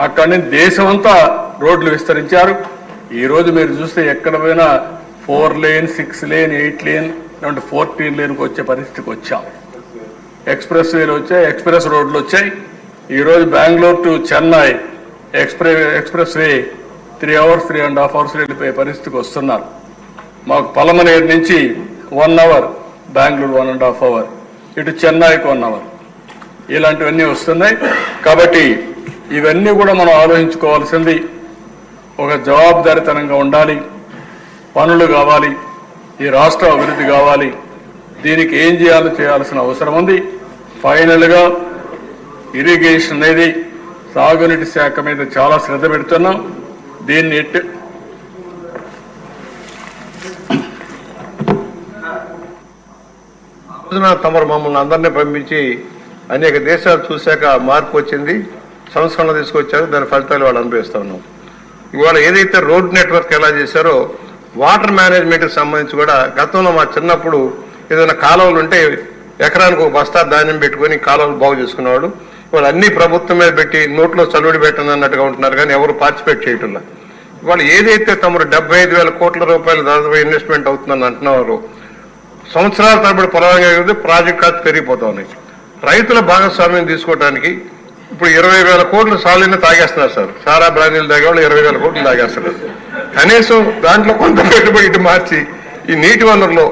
[SPEAKER 1] అక్కడి నుంచి దేశం అంతా రోడ్లు విస్తరించారు. ఈరోజు మీరు చూస్తే ఎక్కడ పోయినా 4 లేన్, 6 లేన్, 8 లేన్, 14 లేన్కి వచ్చే పరిస్థితికి వచ్చాం. ఎక్స్ప్రెస్ వేలు వచ్చాయి, ఎక్స్ప్రెస్ రోడ్లు వచ్చాయి. ఈరోజు Bengaluru to Chennai express way 3 hours, 3.5 hours వెళ్ళిపోయే పరిస్థితికి వస్తున్నారు. మాకు పలమనేరు నుంచి 1 hour, బెంగళూరు 1.5 hour, ఇటు చెన్నైకి 1 hour, ఇలాంటివన్నీ వస్తున్నాయి. కాబట్టి ఇవన్నీ కూడా మనం ఆలోచించుకోవాల్సింది. ఒక జవాబుదారీతనంగా ఉండాలి, పనులు కావాలి, ఈ రాష్ట్ర అభివృద్ధి కావాలి. దీనికి ఏం చేయాల్సిన అవసరం ఉంది. ఫైనల్గా ఇరిగేషన్ అనేది సాగునీటి శాఖ మీద చాలా శ్రద్ధ పెడుతున్నాం. దీన్ని
[SPEAKER 2] పొద్దున తమరు మమ్మల్ని అందరినీ పంపించి అనేక దేశాలు చూశాక మార్పు వచ్చింది, సంస్కరణ తీసుకొచ్చారు, దాని ఫలితాలు వాళ్ళు అనుభవిస్తూ ఉన్నాం. ఇవాళ ఏదైతే రోడ్ నెట్వర్క్ ఎలా చేశారో వాటర్ మేనేజ్మెంట్కి సంబంధించి కూడా గతంలో మా చిన్నప్పుడు ఏదైనా కాలువలు ఉంటే ఎకరానికి ఒక బస్తా ధాన్యం పెట్టుకొని కాలువలు బాగు చేసుకునేవాడు. ఇవాళ అన్ని ప్రభుత్వం మీద పెట్టి నోట్లో చలువడి పెట్టండి అన్నట్టుగా ఉంటున్నారు, కానీ ఎవరు పార్టిసిపేట్ చేయటంలా. ఇవాళ ఏదైతే తమరు 75,000 కోట్ల రూపాయలు దాదాపు ఇన్వెస్ట్మెంట్ అవుతుందని అంటున్నారు, సంవత్సరాల తరబడి పొలంగా ప్రాజెక్ట్ ఖర్చు పెరిగిపోతా ఉన్నాయి. రైతుల భాగస్వామ్యం తీసుకోవడానికి ఇప్పుడు 20,000 కోట్లు సాలీని తాగేస్తున్నారు సార్. సారా బ్రాండీలు తాగేవాళ్ళు 20,000 కోట్లు తాగేస్తున్నారు. కనీసం దాంట్లో కొంత పెట్టుబడి ఇటు మార్చి ఈ నీటి వనరులో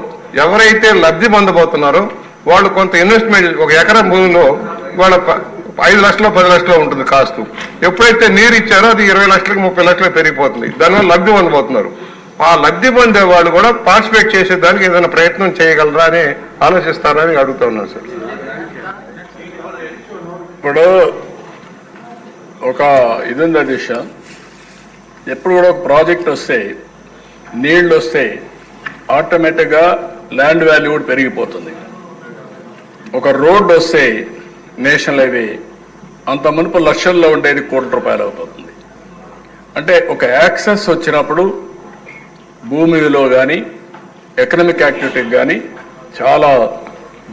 [SPEAKER 2] ఎవరైతే లబ్ధి పొందబోతున్నారో వాళ్ళు కొంత ఇన్వెస్ట్మెంట్, ఒక ఎకరం భూమిలో వాళ్ళ 5 లక్షలు 10 లక్షలు ఉంటుంది కాస్ట్. ఎప్పుడైతే నీరు ఇచ్చారో అది 20 లక్షలకు 30 లక్షలకు పెరిగిపోతుంది. దానివల్ల లబ్ధి పొందబోతున్నారు. ఆ లబ్ధి పొందే వాళ్ళు కూడా పార్టిసిపేట్ చేసేదానికి ఏదైనా ప్రయత్నం చేయగలరా అని ఆలోచిస్తారని అడుగుతా ఉన్నాను సార్.
[SPEAKER 1] ఇప్పుడు ఒక ఇది ఉంది దిశ, ఎప్పుడు కూడా ఒక ప్రాజెక్ట్ వస్తే నీళ్లు వస్తే ఆటోమేటిక్గా ల్యాండ్ వాల్యూ కూడా పెరిగిపోతుంది. ఒక రోడ్డు వస్తే నేషనల్ హైవే అంత మునుపు లక్షల్లో ఉండేది కోట్ల రూపాయలు అవుతుంది. అంటే ఒక యాక్సెస్ వచ్చినప్పుడు భూమి విలువ కానీ ఎకనామిక్ యాక్టివిటీకి కానీ చాలా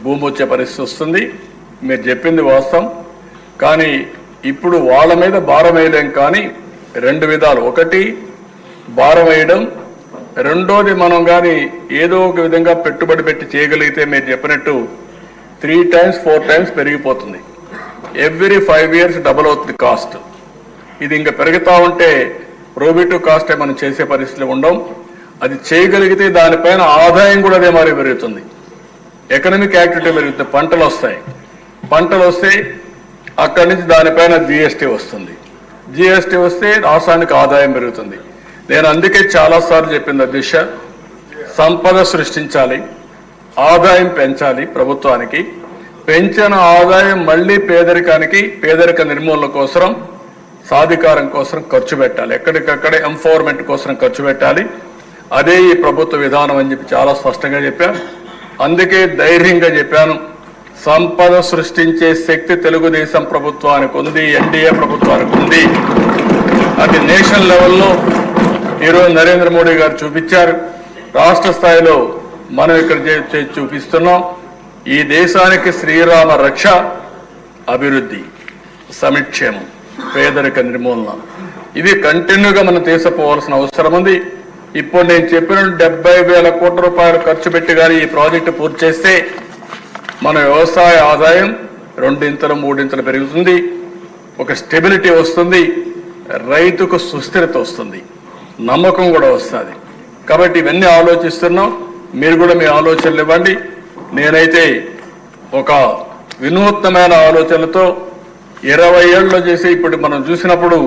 [SPEAKER 1] భూమి వచ్చే పరిస్థితి వస్తుంది. మీరు చెప్పింది వాస్తవం. కానీ ఇప్పుడు వాళ్ళ మీద భారం వేయలేం. కానీ 2 విధాలు, ఒకటి భారం వేయడం, రెండోది మనం కానీ ఏదో ఒక విధంగా పెట్టుబడి పెట్టి చేయగలిగితే మీరు చెప్పినట్టు 3 times 4 times పెరిగిపోతుంది. ఎవ్రీ 5 years డబుల్ అవుతుంది కాస్ట్. ఇది ఇంకా పెరుగుతూ ఉంటే ప్రోబిటివ్ కాస్టే మనం చేసే పరిస్థితులు ఉండవు. అది చేయగలిగితే దానిపైన ఆదాయం కూడా అదే మరి పెరుగుతుంది. ఎకనామిక్ యాక్టివిటీ పెరుగుతుంది. పంటలు వస్తాయి, పంటలు వస్తే అక్కడి నుంచి దానిపైన జిఎస్టీ వస్తుంది. జిఎస్టీ వస్తే రాష్ట్రానికి ఆదాయం పెరుగుతుంది. నేను అందుకే చాలాసార్లు చెప్పింది దిశ, సంపద సృష్టించాలి, ఆదాయం పెంచాలి ప్రభుత్వానికి. పెంచిన ఆదాయం మళ్ళీ పేదరికానికి, పేదరిక నిర్మూలన కోసం, సాధికారం కోసం ఖర్చు పెట్టాలి. ఎక్కడికక్కడే ఎంపవర్మెంట్ కోసం ఖర్చు పెట్టాలి. అదే ఈ ప్రభుత్వ విధానం అని చెప్పి చాలా స్పష్టంగా చెప్పాను. అందుకే ధైర్యంగా చెప్పాను, సంపద సృష్టించే శక్తి తెలుగుదేశం ప్రభుత్వానికి ఉంది, ఎన్డీఏ ప్రభుత్వానికి ఉంది. అది నేషనల్ లెవెల్లో ఈరోజు నరేంద్ర మోడీ గారు చూపించారు. రాష్ట్ర స్థాయిలో మనం ఇక్కడ చూపిస్తున్నాం. ఈ దేశానికి శ్రీరామ రక్ష, అభివృద్ధి, సమిక్షేమం, పేదరిక నిర్మూలన, ఇవి కంటిన్యూగా మనం తీసుకుపోవాల్సిన అవసరం ఉంది. ఇప్పుడు నేను చెప్పిన 70,000 కోట్ల రూపాయలు ఖర్చు పెట్టి కానీ ఈ ప్రాజెక్టు పూర్తి చేస్తే మన వ్యవసాయ ఆదాయం 2 ఇంతలు 3 ఇంతలు పెరుగుతుంది. ఒక స్టెబిలిటీ వస్తుంది, రైతుకు సుస్థిరత వస్తుంది, నమ్మకం కూడా వస్తుంది. కాబట్టి ఇవన్నీ ఆలోచిస్తున్నాం. మీరు కూడా మీ ఆలోచనలు ఇవ్వండి. నేనైతే ఒక వినూత్నమైన ఆలోచనలతో 20 ఏళ్ళలో చేసి ఇప్పుడు మనం చూసినప్పుడు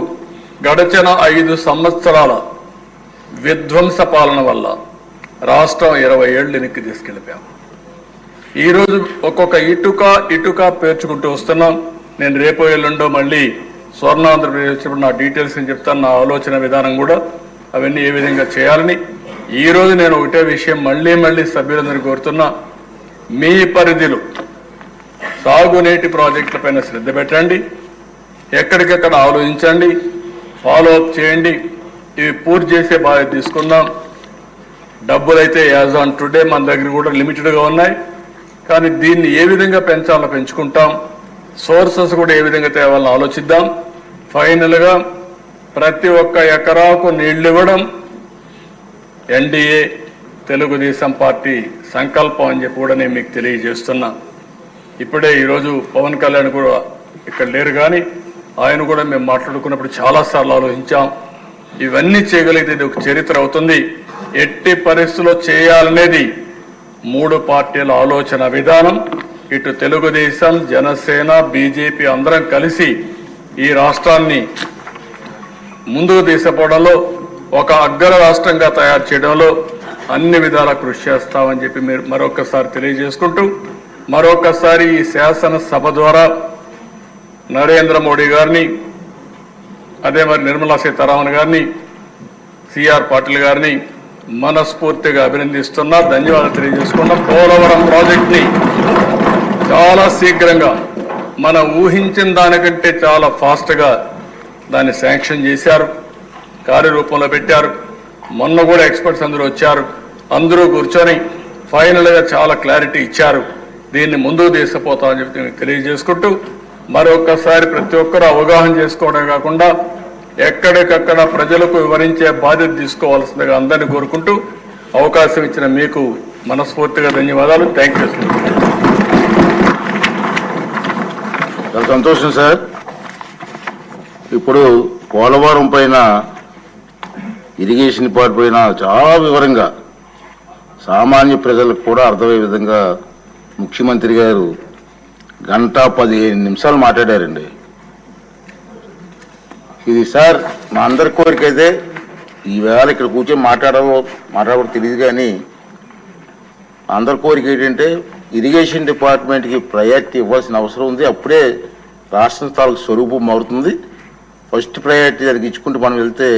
[SPEAKER 1] గడచిన 5 సంవత్సరాల విధ్వంస పాలన వల్ల రాష్ట్రం 20 ఏళ్ళు వెనక్కి తీసుకెళ్ళిపోయాం. ఈరోజు ఒక్కొక్క ఇటుక పేర్చుకుంటూ వస్తున్నాం. నేను రేపో ఎల్లుండో మళ్ళీ స్వర్ణాంధ్రప్రదేశ్ వచ్చినప్పుడు నా డీటెయిల్స్ అని చెప్తాను, నా ఆలోచన విధానం కూడా అవన్నీ ఏ విధంగా చేయాలని. ఈరోజు నేను ఒకటే విషయం మళ్ళీ సభ్యులందరినీ కోరుతున్నా, మీ పరిధిలో సాగునీటి ప్రాజెక్టుల పైన శ్రద్ధ పెట్టండి, ఎక్కడికెక్కడ ఆలోచించండి, ఫాలో అప్ చేయండి. ఇవి పూర్తి చేసే బాధ్యత తీసుకుందాం. డబ్బులైతే యాజ్ ఆన్ టుడే మన దగ్గర కూడా లిమిటెడ్గా ఉన్నాయి. కానీ దీన్ని ఏ విధంగా పెంచాలో పెంచుకుంటాం, సోర్సెస్ కూడా ఏ విధంగా తేవాలని ఆలోచిద్దాం. ఫైనల్గా ప్రతి ఒక్క ఎకరాకు నీళ్లు ఇవ్వడం ఎన్డీఏ తెలుగుదేశం పార్టీ సంకల్పం అని చెప్పి కూడా నేను మీకు తెలియజేస్తున్నా. ఇప్పుడే ఈరోజు పవన్ కళ్యాణ్ కూడా ఇక్కడ లేరు, కానీ ఆయన కూడా మేము మాట్లాడుకున్నప్పుడు చాలాసార్లు ఆలోచించాం. ఇవన్నీ చేయగలిగితే ఇది ఒక చరిత్ర అవుతుంది. ఎట్టి పరిస్థితుల్లో చేయాలనేది 3 పార్టీల ఆలోచన విధానం. ఇటు తెలుగుదేశం, జనసేన, బీజేపీ అందరం కలిసి ఈ రాష్ట్రాన్ని ముందుకు తీసుకుపోవడంలో, ఒక అగ్ర రాష్ట్రంగా తయారు చేయడంలో అన్ని విధాలా కృషి చేస్తామని చెప్పి మీరు మరొకసారి తెలియజేసుకుంటూ, మరొకసారి ఈ శాసనసభ ద్వారా నరేంద్ర మోడీ గారిని, అదే మరి నిర్మలా సీతారామన్ గారిని, సిఆర్ పాటిల్ గారిని మనస్ఫూర్తిగా అభినందిస్తున్నా, ధన్యవాదాలు తెలియజేసుకున్నా. పోలవరం ప్రాజెక్ట్ని చాలా శీఘ్రంగా మనం ఊహించిన దానికంటే చాలా ఫాస్ట్గా దాన్ని శాంక్షన్ చేశారు, కార్యరూపంలో పెట్టారు. మొన్న కూడా ఎక్స్పర్ట్స్ అందరూ వచ్చారు, అందరూ కూర్చొని ఫైనల్గా చాలా క్లారిటీ ఇచ్చారు. దీన్ని ముందుకు తీసుకుపోతామని చెప్పి నేను తెలియజేసుకుంటూ మరొకసారి ప్రతి ఒక్కరూ అవగాహన చేసుకోవడం కాకుండా ఎక్కడికక్కడ ప్రజలకు వివరించే బాధ్యత తీసుకోవాల్సిందిగా అందరినీ కోరుకుంటూ అవకాశం ఇచ్చిన మీకు మనస్ఫూర్తిగా ధన్యవాదాలు. Thank you.
[SPEAKER 3] చాలా సంతోషం సార్. ఇప్పుడు పోలవరం పైన ఇరిగేషన్ పార్ట్ పైన చాలా వివరంగా సామాన్య ప్రజలకు కూడా అర్థమయ్యే విధంగా ముఖ్యమంత్రి గారు 1:15 మాట్లాడారండి. ఇది సార్ మా అందరి కోరిక అయితే ఈవేళ ఇక్కడ కూర్చొని మాట్లాడకూడదు తెలియదు, కానీ అందరి కోరిక ఏంటంటే ఇరిగేషన్ డిపార్ట్మెంట్కి ప్రయారిటీ ఇవ్వాల్సిన అవసరం ఉంది. అప్పుడే రాష్ట్రం తాలూకు స్వరూపం మారుతుంది. ఫస్ట్ ప్రయారిటీ దానికి ఇచ్చుకుంటూ మనం వెళ్తే